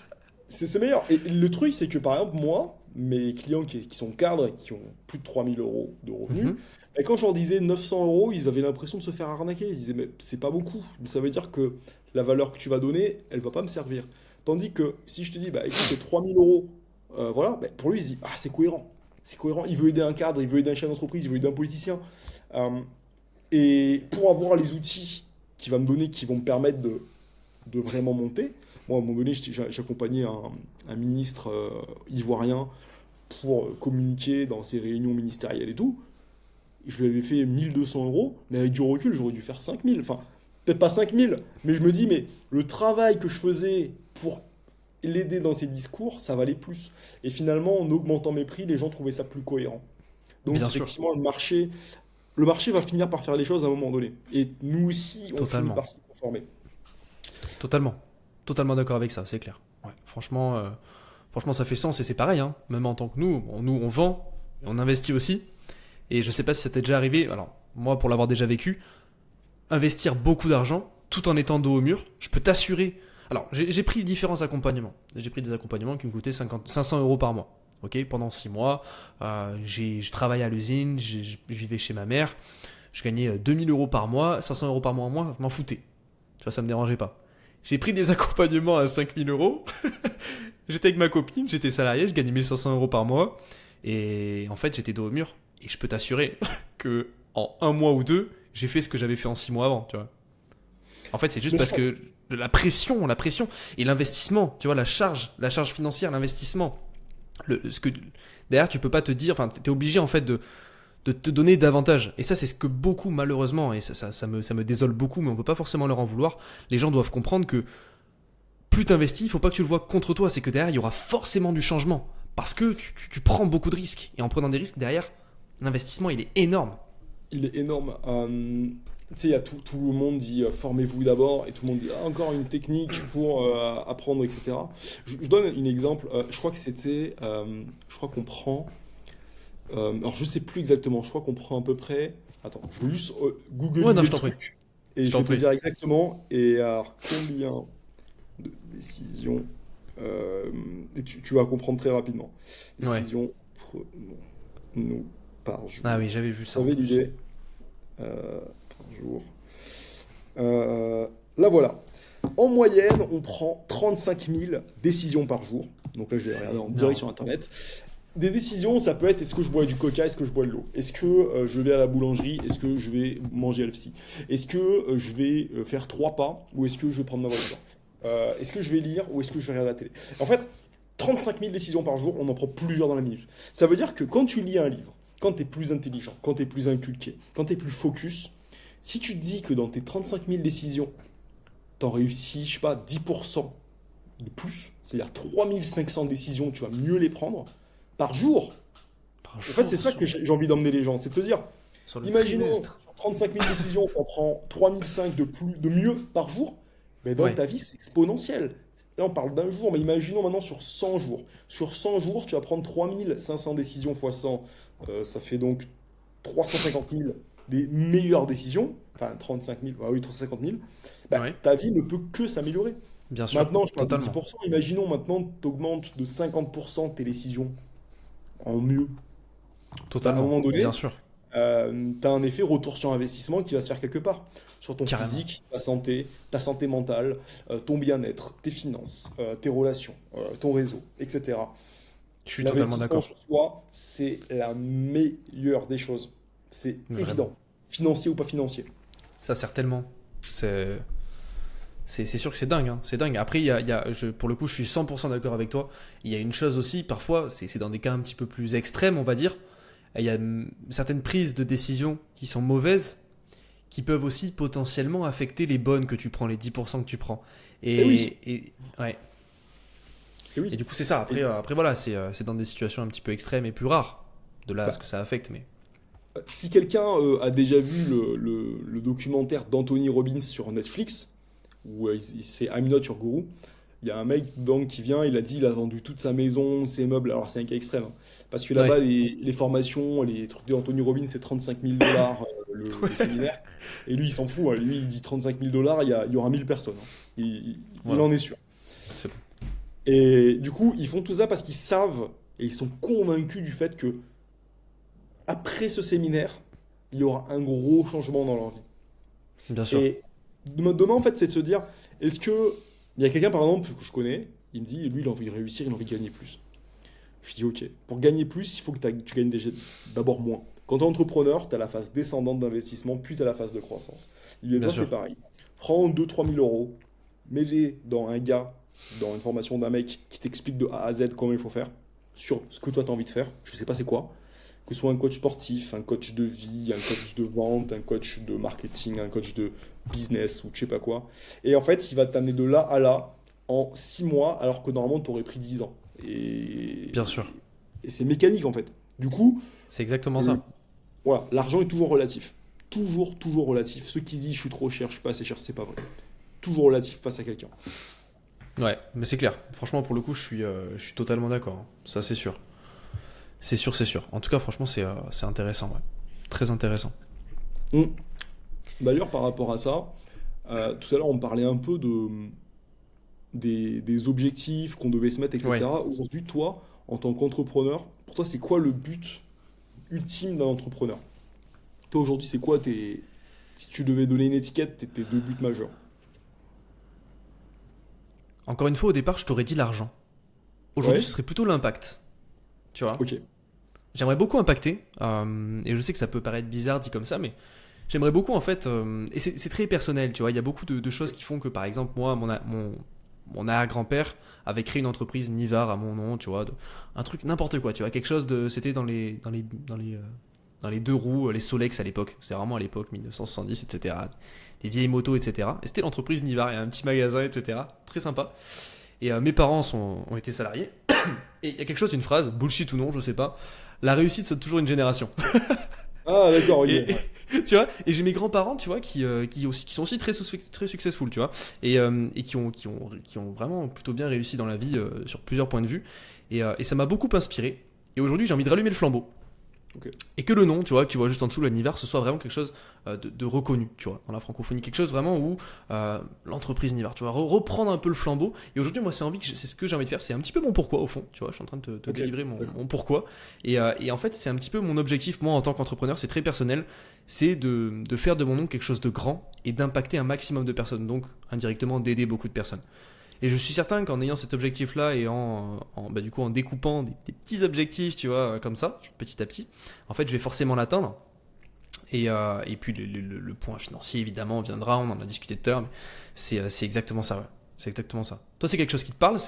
c'est meilleur. Et le truc, c'est que par exemple, moi, mes clients qui sont cadres et qui ont plus de 3000 € de revenus, Mhm. et quand je leur disais 900 euros, ils avaient l'impression de se faire arnaquer. Ils disaient, mais c'est pas beaucoup. Mais ça veut dire que la valeur que tu vas donner, elle va pas me servir. Tandis que si je te dis, bah écoute, c'est 3000 €, voilà, bah, pour lui, il se dit, ah, c'est cohérent. C'est cohérent. Il veut aider un cadre, il veut aider un chef d'entreprise, il veut aider un politicien. Euh, et pour avoir les outils qu'il va me donner, qui vont me permettre de vraiment monter. Moi, à un moment donné, j'accompagnais un ministre ivoirien pour communiquer dans ses réunions ministérielles et tout. Je lui avais fait 1200 €, mais avec du recul, j'aurais dû faire 5000. Enfin, peut-être pas 5000, mais je me dis, mais le travail que je faisais pour l'aider dans ses discours, ça valait plus. Et finalement, en augmentant mes prix, les gens trouvaient ça plus cohérent. Donc, Bien sûr. effectivement, le marché va finir par faire les choses à un moment donné. Et nous aussi, on finit Totalement. par s'y conformer. Totalement. Totalement d'accord avec ça, c'est clair. Ouais. Franchement, ça fait sens et c'est pareil, hein. Même en tant que nous, on vend, et on investit aussi. Et je sais pas si ça t'est déjà arrivé. Alors, moi, pour l'avoir déjà vécu, investir beaucoup d'argent tout en étant dos au mur, je peux t'assurer. Alors, j'ai pris différents accompagnements. J'ai pris des accompagnements qui me coûtaient 500 € par mois. Ok, pendant 6 mois, je travaillais à l'usine, je vivais chez ma mère, je gagnais 2000 € par mois, 500 € par mois en moins, je m'en foutais. Tu vois, ça me dérangeait pas. J'ai pris des accompagnements à 5000 €. J'étais avec ma copine, j'étais salarié, je gagnais 1500 € par mois. Et en fait, j'étais dos au mur. Et je peux t'assurer que en un mois ou deux, j'ai fait ce que j'avais fait en 6 mois avant, tu vois. En fait, c'est juste Bien parce sûr. que la pression et l'investissement, tu vois, la charge financière, l'investissement. Ce que derrière, tu peux pas te dire, enfin, t'es obligé en fait de te donner davantage. Et ça, c'est ce que beaucoup, malheureusement, et ça me désole beaucoup, mais on peut pas forcément leur en vouloir. Les gens doivent comprendre que plus t'investis, il faut pas que tu le vois contre toi, c'est que derrière, il y aura forcément du changement. Parce que tu prends beaucoup de risques. Et en prenant des risques, derrière, l'investissement, il est énorme. Il est énorme. Tu sais, il y a tout le monde dit formez-vous d'abord, et tout le monde dit ah, encore une technique pour apprendre, etc. Je donne un exemple. Je crois que c'était. Je crois qu'on prend. Alors, je sais plus exactement. Je crois qu'on prend à peu près. Attends, je vais juste Ouais, non, googliser je le t'en prie. truc. Et Je je t'en vais te prie. dire exactement. Et alors, combien de décisions. Et tu vas comprendre très rapidement. Ouais. Décisions prenons-nous par jour. Ah oui, j'avais vu Vous ça en savez plus. l'idée par jour. Euh, Là voilà. En moyenne, on prend 35 000 décisions par jour. Donc là, je vais C'est regarder en direct énorme. sur Internet. Des décisions, ça peut être est-ce que je bois du coca, est-ce que je bois de l'eau? Est-ce que je vais à la boulangerie, est-ce que je vais manger LFC? Est-ce que je vais faire trois pas ou est-ce que je vais prendre ma voiture? Est-ce que je vais lire ou est-ce que je vais regarder la télé? En fait, 35 000 décisions par jour, on en prend plusieurs dans la minute. Ça veut dire que quand tu lis un livre, quand tu es plus intelligent, quand tu es plus inculqué, quand tu es plus focus, si tu te dis que dans tes 35 000 décisions, tu en réussis, je sais pas, 10% de plus, c'est-à-dire 3500 décisions, tu vas mieux les prendre par jour. Par En fait, c'est jour, ça que j'ai envie d'emmener les gens. C'est de se dire, sur le imaginons, trimestre. sur 35 000 décisions, on prend 3005 de mieux par jour. Mais dans Ouais. ta vie, c'est exponentiel. Là, on parle d'un jour, mais imaginons maintenant sur 100 jours. Sur 100 jours, tu vas prendre 3500 décisions fois 100. Ça fait donc 350 000 des meilleures décisions. Enfin, 35 000, oui, 350 000. Bah, Ouais. ta vie ne peut que s'améliorer. Bien sûr. Maintenant, je parle de Totalement. 10%. Imaginons maintenant, tu augmentes de 50% tes décisions en mieux. À un Totalement, moment donné, bien sûr, tu as un effet retour sur investissement qui va se faire quelque part. Sur ton carrément. physique, ta santé mentale, ton bien-être, tes finances, tes relations, ton réseau, etc. Je suis totalement L'investissement d'accord. sur soi, c'est la meilleure des choses. C'est Vraiment. évident. Financier ou pas financier. Ça sert tellement. C'est c'est sûr que c'est dingue, hein. C'est dingue. Après, pour le coup, je suis 100% d'accord avec toi. Il y a une chose aussi, parfois, c'est dans des cas un petit peu plus extrêmes, on va dire. Il y a certaines prises de décision qui sont mauvaises, qui peuvent aussi potentiellement affecter les bonnes que tu prends, les 10% que tu prends. Et oui, Ouais. et Et oui. du coup, c'est ça. Et, Après voilà, c'est dans des situations un petit peu extrêmes et plus rares. De là à bah, ce que ça affecte, mais si quelqu'un a déjà vu le documentaire d'Anthony Robbins sur Netflix, où c'est I'm Not Your Guru, il y a un mec donc qui vient, il a dit il a vendu toute sa maison, ses meubles, alors c'est un cas extrême, hein, parce que là-bas ouais. les formations, les trucs d'Anthony Robbins c'est 35 000 $ le séminaire, et lui il s'en fout, hein. Lui il dit 35 000 $, il y aura 1000 personnes, hein. Il Voilà. en est sûr. C'est bon. Et du coup ils font tout ça parce qu'ils savent, et ils sont convaincus du fait que après ce séminaire, il y aura un gros changement dans leur vie. Bien sûr. Et demain, en fait, c'est de se dire, est-ce que... Il y a quelqu'un, par exemple, que je connais, il me dit, lui, il a envie de réussir, il a envie de gagner plus. Je dis, ok, pour gagner plus, il faut que tu gagnes d'abord moins. Quand tu es entrepreneur, tu as la phase descendante d'investissement, puis tu as la phase de croissance. Il lui dit, Bien toi, c'est sûr. pareil. Prends 2 000 à 3 000 euros, mets-les dans un gars, dans une formation d'un mec qui t'explique de A à Z comment il faut faire, sur ce que toi, tu as envie de faire. Je sais pas c'est quoi. Que ce soit un coach sportif, un coach de vie, un coach de vente, un coach de marketing, un coach de business ou je sais pas quoi. Et en fait, il va t'amener de là à là en 6 mois, alors que normalement, tu aurais pris 10 ans. Bien sûr. Et c'est mécanique en fait. Du coup, C'est exactement le- ça. voilà, l'argent est toujours relatif. Toujours, toujours relatif. Ceux qui disent je suis trop cher, je suis pas assez cher, c'est pas vrai. Toujours relatif face à quelqu'un. Ouais, mais c'est clair. Franchement, pour le coup, je suis totalement d'accord, hein. Ça, c'est sûr. C'est sûr, c'est sûr. En tout cas, franchement, c'est intéressant, ouais. Très intéressant. Hum. D'ailleurs, par rapport à ça, tout à l'heure, on parlait un peu des objectifs qu'on devait se mettre, Ouais. etc. Aujourd'hui, toi, en tant qu'entrepreneur, pour toi, c'est quoi le but ultime d'un entrepreneur? Toi, aujourd'hui, c'est quoi si tu devais donner une étiquette, tes 2 buts majeurs? Encore une fois, au départ, je t'aurais dit l'argent. Aujourd'hui, Ouais? ce serait plutôt l'impact. Tu vois? Ok. J'aimerais beaucoup impacter. Et je sais que ça peut paraître bizarre dit comme ça, mais j'aimerais beaucoup, en fait. Et c'est très personnel, tu vois. Il y a beaucoup de choses qui font que, par exemple, moi, mon arrière-grand-père avait créé une entreprise Nivar à mon nom, tu vois. Un truc, n'importe quoi, tu vois. Quelque chose de. C'était dans les deux roues, les Solex à l'époque. C'est vraiment à l'époque, 1970, etc. Des vieilles motos, etc. Et c'était l'entreprise Nivar, il y a un petit magasin, etc. Très sympa. Et mes parents ont été salariés. Et il y a quelque chose, une phrase, bullshit ou non, je sais pas. La réussite, c'est toujours une génération. Ah, d'accord, ok. Et, Ouais. tu vois, et j'ai mes grands-parents, tu vois, qui sont aussi très successful, tu vois, et qui ont vraiment plutôt bien réussi dans la vie sur plusieurs points de vue. Et ça m'a beaucoup inspiré. Et aujourd'hui, j'ai envie de rallumer le flambeau. Ok. Et que le nom, tu vois, que tu vois juste en dessous, l'univers, ce soit vraiment quelque chose de reconnu, tu vois, dans la francophonie. Quelque chose vraiment où l'entreprise Nivar, tu vois, reprendre un peu le flambeau. Et aujourd'hui, moi, c'est ce que j'ai envie de faire. C'est un petit peu mon pourquoi, au fond, tu vois. Je suis en train de te Ok. délivrer D'accord. mon pourquoi. Et en fait, c'est un petit peu mon objectif, moi, en tant qu'entrepreneur. C'est très personnel. C'est de faire de mon nom quelque chose de grand et d'impacter un maximum de personnes. Donc, indirectement, d'aider beaucoup de personnes. Et je suis certain qu'en ayant cet objectif-là et du coup, en découpant des petits objectifs, tu vois, comme ça, petit à petit, en fait, je vais forcément l'atteindre. Et puis, le point financier, évidemment, viendra, on en a discuté tout à l'heure, mais c'est exactement ça, ouais. C'est exactement ça. Toi, c'est quelque chose qui te parle?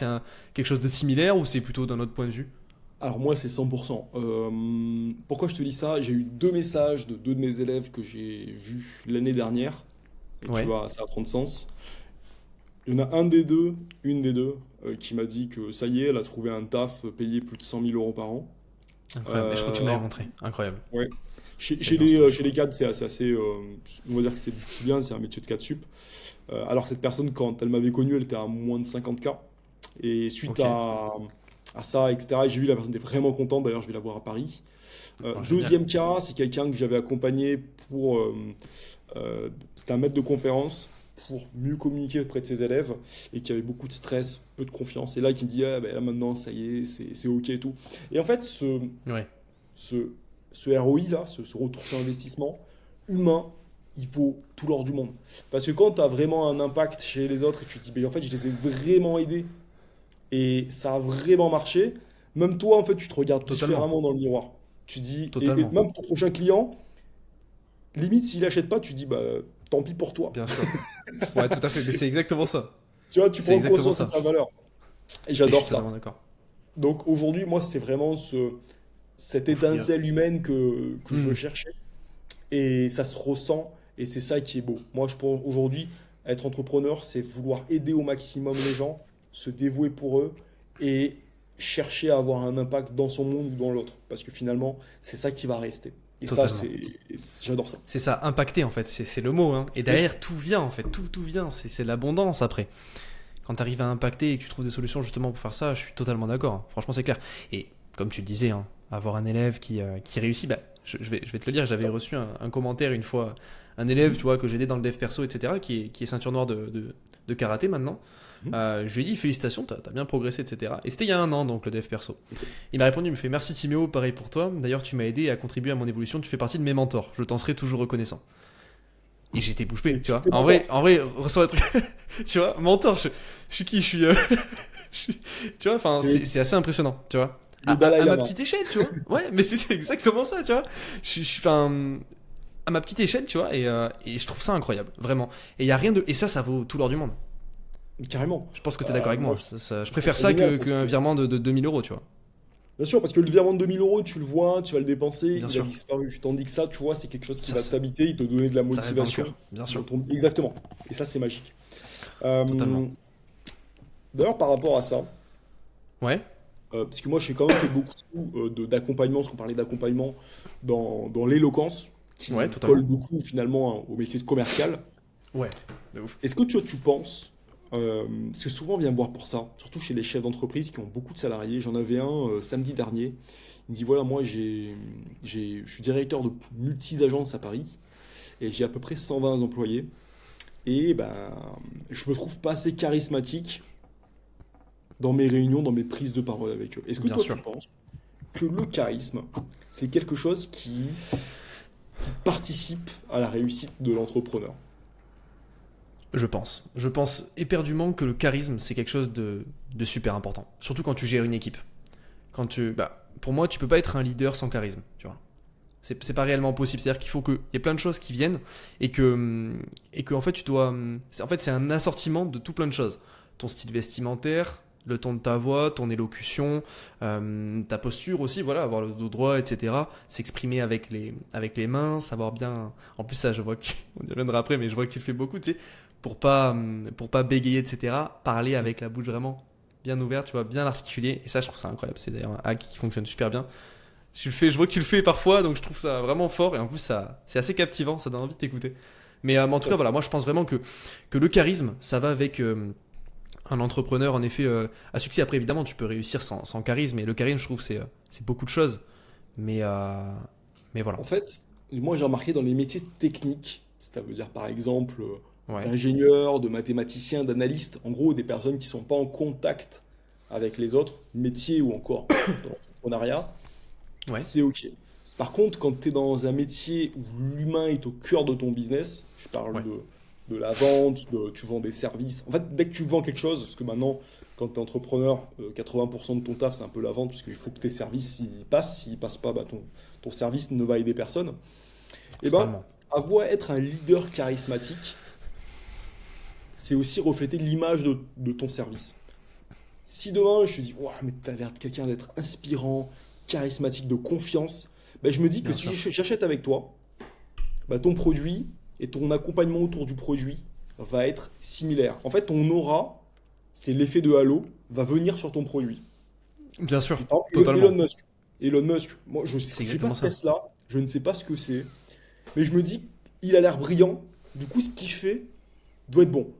Quelque chose de similaire ou c'est plutôt d'un autre point de vue? Alors moi, c'est 100%. Pourquoi je te dis ça? J'ai eu 2 messages de 2 de mes élèves que j'ai vus l'année dernière. Et tu Ouais, vois, ça va prendre sens. Il y en a un des deux, une des deux, qui m'a dit que ça y est, elle a trouvé un taf payé plus de 100 000 € par an. incroyable. Et je crois que tu me l'avais Alors, montré. Incroyable. ouais. Chez, J'avais chez vu un les, story, je chez les crois. cadres, c'est assez, on va dire que c'est bien, c'est un métier de cadre sup. Alors cette personne, quand elle m'avait connu, elle était à moins de 50K. Et suite Ok. à ça, etc., j'ai vu la personne était vraiment contente. D'ailleurs, je vais la voir à Paris. Oh, génial. Deuxième cas, c'est quelqu'un que j'avais accompagné pour. C'était un maître de conférence pour mieux communiquer auprès de ses élèves et qui avait beaucoup de stress, peu de confiance. Et là, qui me dit ah, ben là maintenant, ça y est, c'est ok et tout. Et en fait, Ouais. ce, ce ROI là, ce retour sur investissement humain, il vaut tout l'or du monde. Parce que quand tu as vraiment un impact chez les autres et tu te dis, ben, en fait, je les ai vraiment aidés et ça a vraiment marché, même toi, en fait, tu te regardes Totalement. différemment dans le miroir. Tu dis, et Totalement. même ton prochain client, limite, s'il achète pas, tu dis, bah, tant pis pour toi. Bien sûr. Ouais, tout à fait. Mais c'est exactement ça. Tu vois, tu C'est prends exactement conscience de ça. ta valeur. Et Et je suis j'adore ça. totalement d'accord. Donc aujourd'hui, moi, c'est vraiment cette Offrir. étincelle humaine que je veux Hmm. chercher. Et ça se ressent. Et c'est ça qui est beau. Moi, je pense aujourd'hui, être entrepreneur, c'est vouloir aider au maximum les gens, se dévouer pour eux et chercher à avoir un impact dans son monde ou dans l'autre. Parce que finalement, c'est ça qui va rester. Et ça, Totalement. j'adore ça. C'est ça, impacter en fait, c'est le mot. Hein. Et Bien sûr. derrière, tout vient en fait, tout vient. C'est l'abondance après. Quand tu arrives à impacter et que tu trouves des solutions justement pour faire ça, je suis totalement d'accord. Hein. Franchement, c'est clair. Et comme tu le disais, hein, avoir un élève qui réussit, bah, je vais te le dire, j'avais reçu un commentaire une fois, un élève, Mhm. tu vois, que j'aidais dans le dev perso, etc., qui est ceinture noire de karaté maintenant. Mhm. Je lui ai dit félicitations, t'as bien progressé, etc. Et c'était il y a un an, donc le dev perso. Ok. Il m'a répondu, il me fait merci Timéo, pareil pour toi. D'ailleurs, tu m'as aidé à contribuer à mon évolution, tu fais partie de mes mentors. Je t'en serai toujours reconnaissant. Et j'étais bouche bée, tu vois. Félicite tes mentors. En vrai, ressens un truc. Tu vois, mentor, je suis qui je suis, je suis- Tu vois, enfin, C'est c'est assez impressionnant, tu vois. le Dalai À ma Lama. petite échelle, tu vois. Ouais, mais c'est exactement ça, tu vois. Enfin, à ma petite échelle, tu vois, et je trouve ça incroyable, vraiment. Et il y a rien de. Et ça vaut tout l'or du monde. Carrément. Je pense que tu es d'accord avec Moi, moi. Je je trouve préfère ça ça génial parce qu'un que, virement de 2000 euros, tu vois. bien sûr, parce que le virement de 2000 euros, tu le vois, tu vas le dépenser, Bien il a sûr. disparu. Tandis que ça, tu vois, c'est quelque chose qui Ça, va t'habiter, il te donner de la ça reste dans le motivation. cœur, bien sûr. Exactement. Et ça, c'est magique. Totalement. Euh, D'ailleurs, par rapport à ça, Ouais, parce que moi, j'ai quand même fait beaucoup d'accompagnement, parce qu'on parlait d'accompagnement dans l'éloquence, ouais, qui colle totalement. beaucoup finalement au métier de commercial. Ouais, de ouf. Est-ce que tu penses, parce que souvent on vient me voir pour ça, surtout chez les chefs d'entreprise qui ont beaucoup de salariés, j'en avais un samedi dernier, il me dit voilà, moi je suis directeur de multi-agences à Paris et j'ai à peu près 120 employés et ben, je me trouve pas assez charismatique dans mes réunions, dans mes prises de parole avec eux. Est-ce que Bien toi tu sûr. penses que le charisme, c'est quelque chose qui participe à la réussite de l'entrepreneur? Je pense. Je pense éperdument que le charisme, c'est quelque chose de super important. Surtout quand tu gères une équipe. Pour moi, tu peux pas être un leader sans charisme, tu vois. C'est pas réellement possible. C'est-à-dire qu'il faut qu'il y ait plein de choses qui viennent et que en fait, en fait, c'est un assortiment de tout plein de choses. Ton style vestimentaire, le ton de ta voix, ton élocution, ta posture aussi, voilà, avoir le dos droit, etc. S'exprimer avec les mains, savoir bien. En plus, ça, je vois on y reviendra après, mais je vois que tu le fais beaucoup, tu sais, pour pas bégayer, etc. Parler avec la bouche vraiment bien ouverte, tu vois, bien articulée. Et ça, je trouve ça incroyable. C'est d'ailleurs un hack qui fonctionne super bien. Je vois que tu le fais parfois, donc je trouve ça vraiment fort. Et en plus, c'est assez captivant, ça donne envie de t'écouter. Mais en tout Tout à cas, fait. voilà, moi je pense vraiment que le charisme, ça va avec un entrepreneur, en effet, à succès. Après, évidemment, tu peux réussir sans charisme. Et le charisme, je trouve, c'est beaucoup de choses. Mais, euh, mais voilà. En fait, moi j'ai remarqué dans les métiers techniques, ça veut dire par exemple Ouais, d'ingénieur, de mathématicien, d'analyste, en gros des personnes qui sont pas en contact avec les autres métiers ou encore dans l'entrepreneuriat, ouais, c'est ok. Par contre, quand tu es dans un métier où l'humain est au cœur de ton business, je parle ouais, de la vente, tu vends des services. En fait, dès que tu vends quelque chose, parce que maintenant, quand tu es entrepreneur, 80% de ton taf, c'est un peu la vente, parce qu'il faut que tes services s'ils passent. S'ils passent pas, bah, ton service ne va aider personne. Et ben, totalement. avoir être un leader charismatique, c'est aussi refléter l'image de ton service. Si demain je te dis, ouah, mais t'as l'air de quelqu'un d'être inspirant, charismatique, de confiance, ben, je me dis que Bien si sûr. j'achète avec toi, bah, ton produit et ton accompagnement autour du produit va être similaire. En fait, ton aura, c'est l'effet de halo, va venir sur ton produit. Bien sûr, Par exemple, Elon totalement. Musk. Elon Musk, moi je C'est n'ai pas exactement de ça. Tesla, je ne sais pas ce que c'est, mais je me dis, il a l'air brillant, du coup ce qu'il fait doit être bon.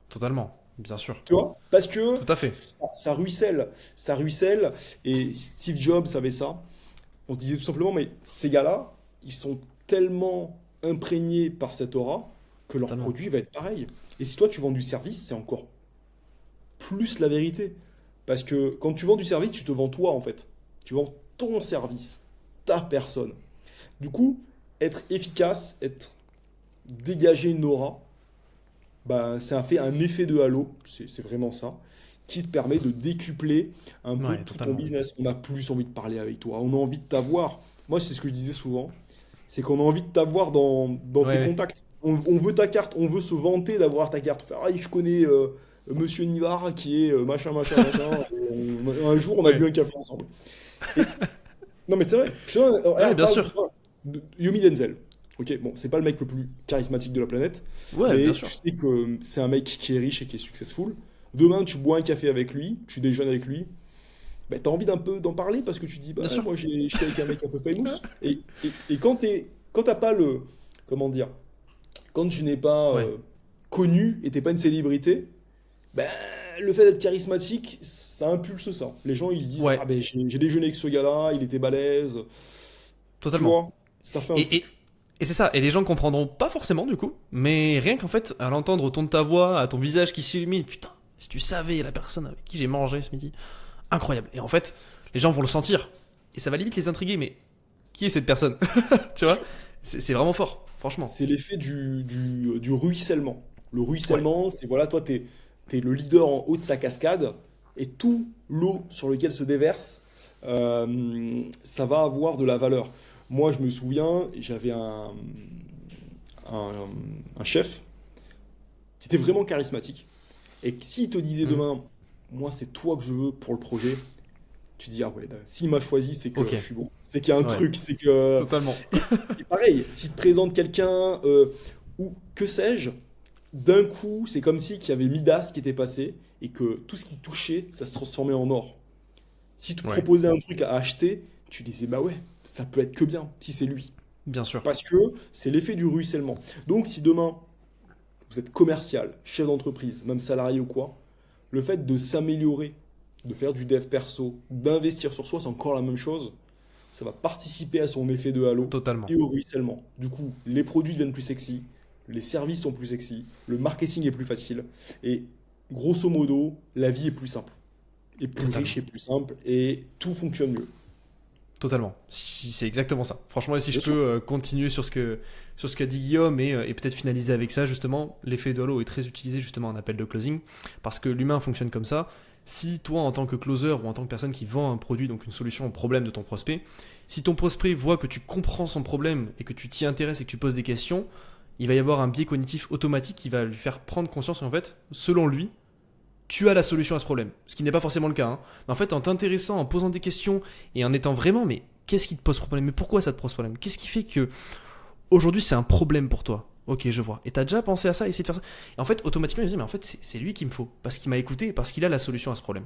Totalement. Bien sûr. Tu vois? Parce que Tout à fait. ça ruisselle, et Steve Jobs savait ça. On se disait tout simplement, mais ces gars-là, ils sont tellement imprégnés par cette aura que leur Totalement. produit va être pareil. Et si toi tu vends du service, c'est encore plus la vérité. Parce que quand tu vends du service, tu te vends toi en fait. Tu vends ton service. ta personne. Du coup, être efficace, dégager une aura, bah, un effet de halo, c'est vraiment ça, qui te permet de décupler un peu Ouais, tout ton totalement. business. On a plus envie de parler avec toi, on a envie de t'avoir. Moi, c'est ce que je disais souvent, c'est qu'on a envie de t'avoir dans Ouais, tes ouais. contacts. On veut ta carte, on veut se vanter d'avoir ta carte. Faire, ah, je connais Monsieur Nivard qui est machin, machin, machin. Un jour, on a bu Ouais. un café ensemble. Et non, mais c'est vrai. Ouais, Regarde, bien sûr. Yomi Denzel. Ok, bon, c'est pas le mec le plus charismatique de la planète, Ouais, bien mais tu sûr. sais que c'est un mec qui est riche et qui est successful. Demain, tu bois un café avec lui, tu déjeunes avec lui, bah, t'as envie d'un peu d'en parler parce que tu te dis, bah, Bien sûr. moi, j'étais avec un mec un peu famous. Et quand t'as pas le. Comment dire? Quand tu n'es pas Ouais. connu et t'es pas une célébrité, ben, le fait d'être charismatique, ça impulse ça. Les gens, ils se disent, Ouais, ah ben j'ai déjeuné avec ce gars-là, il était balèze. Tu totalement. vois, ça fait un Et, et, truc. et c'est ça. Et les gens comprendront pas forcément du coup, mais rien qu'en fait, à l'entendre au ton de ta voix, à ton visage qui s'illumine, putain, si tu savais la personne avec qui j'ai mangé ce midi, incroyable. Et en fait, les gens vont le sentir. Et ça va limite les intriguer, mais qui est cette personne? Tu vois? C'est vraiment fort, franchement. C'est l'effet du ruissellement. Le Ouais, ruissellement, c'est voilà, toi, t'es le leader en haut de sa cascade, et tout l'eau sur lequel se déverse, ça va avoir de la valeur. Moi, je me souviens, j'avais un, un chef qui était vraiment charismatique, et s'il te disait hmm, demain, moi, c'est toi que je veux pour le projet, tu dis, ah ouais, s'il m'a choisi, c'est que ok, je suis bon. C'est qu'il y a un ouais, truc, c'est que. totalement. Et pareil, s'il te présente quelqu'un, ou que sais-je, d'un coup, c'est comme si qu'il y avait Midas qui était passé et que tout ce qui touchait, ça se transformait en or. Si tu te Ouais, proposais un truc à acheter, tu disais, bah ouais, ça peut être que bien si c'est lui. bien sûr, Parce que c'est l'effet du ruissellement. Donc si demain, vous êtes commercial, chef d'entreprise, même salarié ou quoi, le fait de s'améliorer, de faire du dev perso, d'investir sur soi, c'est encore la même chose. Ça va participer à son effet de halo totalement, et au ruissellement. Du coup, les produits deviennent plus sexy, les services sont plus sexy, le marketing est plus facile, et grosso modo, la vie est plus simple, et plus riche totalement. et plus simple, et tout fonctionne mieux. Totalement. C'est exactement ça. Franchement, et si Bien je peux sûr. continuer sur ce qu'a dit Guillaume et peut-être finaliser avec ça, justement, l'effet de halo est très utilisé justement en appel de closing parce que l'humain fonctionne comme ça. Si toi, en tant que closer ou en tant que personne qui vend un produit, donc une solution au problème de ton prospect, si ton prospect voit que tu comprends son problème et que tu t'y intéresses et que tu poses des questions, il va y avoir un biais cognitif automatique qui va lui faire prendre conscience qu'en fait, selon lui, tu as la solution à ce problème. Ce qui n'est pas forcément le cas. Hein. Mais en fait, en t'intéressant, en posant des questions et en étant vraiment, mais qu'est-ce qui te pose problème? Mais pourquoi ça te pose problème? Qu'est-ce qui fait que aujourd'hui c'est un problème pour toi? Ok, je vois. Et t'as déjà pensé à ça, essayer de faire ça? Et en fait, automatiquement, il me dit, mais en fait, c'est lui qu'il me faut. Parce qu'il m'a écouté et parce qu'il a la solution à ce problème.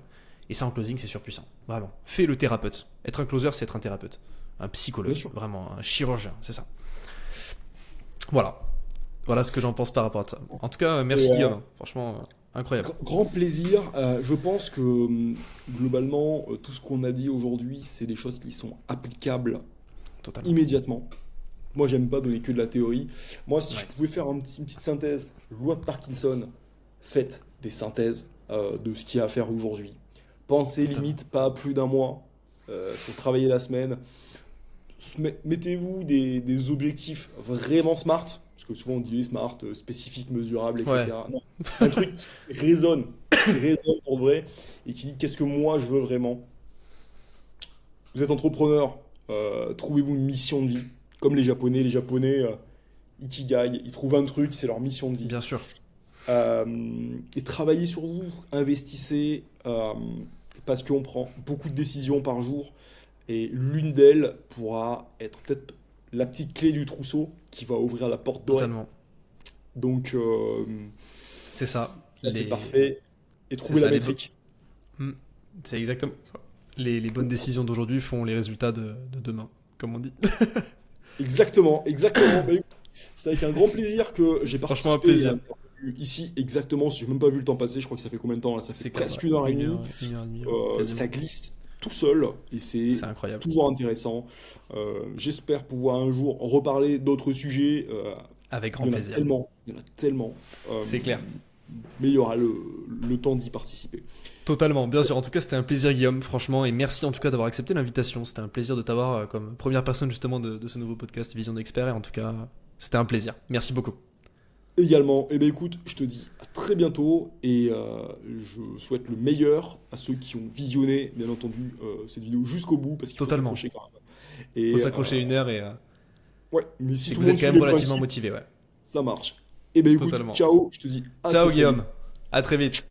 Et ça, en closing, c'est surpuissant. Vraiment. Fais le thérapeute. Être un closer, c'est être un thérapeute. Un Bien psychologue. sûr. Vraiment. Un chirurgien. C'est ça. Voilà. Voilà ce que j'en pense par rapport à ça. En tout cas, Et, merci Guillaume. Franchement, incroyable. grand plaisir. Je pense que globalement, tout ce qu'on a dit aujourd'hui, c'est des choses qui sont applicables Totalement. immédiatement. Moi, j'aime pas donner que de la théorie. Moi, si je Ouais. pouvais faire une petite synthèse, loi de Parkinson, faites des synthèses de ce qu'il y a à faire aujourd'hui. Pensez Totalement. limite pas plus d'un mois pour travailler la semaine. Mettez-vous des objectifs vraiment smart, parce que souvent on dit smart, spécifique, mesurable, Ouais. etc. Non, un truc qui résonne pour de vrai, et qui dit qu'est-ce que moi je veux vraiment. Vous êtes entrepreneur, trouvez-vous une mission de vie. Comme les Japonais, Ikigai, ils trouvent un truc, c'est leur mission de vie. Bien sûr. Et travaillez sur vous, investissez, parce qu'on prend beaucoup de décisions par jour, et l'une d'elles pourra être peut-être la petite clé du trousseau qui va ouvrir la porte dorée. Totalement. Donc, C'est ça. ça c'est Les... parfait. Et C'est trouvez la ça. métrique. Hmm. C'est exactement ça. Les bonnes décisions d'aujourd'hui font les résultats de demain, comme on dit. Exactement, exactement. Bah, écoute, c'est avec un grand plaisir que j'ai Franchement, un participé et plaisir. intervenu ici exactement. J'ai même pas vu le temps passer. Je crois que ça fait combien de temps là? Ça fait C'est clair, presque ouais. 1 heure et demie. Une heure et demie, Ça quasiment. glisse tout seul et c'est C'est incroyable. toujours intéressant. J'espère pouvoir un jour reparler d'autres sujets. Avec Il grand y en a plaisir. tellement, il y en a tellement. Euh, C'est clair. mais il y aura le temps d'y participer. Totalement, bien sûr. En tout cas, c'était un plaisir, Guillaume, franchement, et merci en tout cas d'avoir accepté l'invitation. C'était un plaisir de t'avoir comme première personne justement de ce nouveau podcast Vision d'Expert, et en tout cas, c'était un plaisir. Merci beaucoup. Également, eh bien écoute, je te dis à très bientôt et je souhaite le meilleur à ceux qui ont visionné, bien entendu, cette vidéo jusqu'au bout parce qu'il faut Totalement. s'accrocher quand même. Faut Et s'accrocher une heure ouais, mais si et que tout vous le êtes monde quand suit même les relativement principes, motivé, ouais. ça marche. Eh bien écoute, Totalement. ciao, je te dis à Ciao, très très vite. Guillaume. À très vite.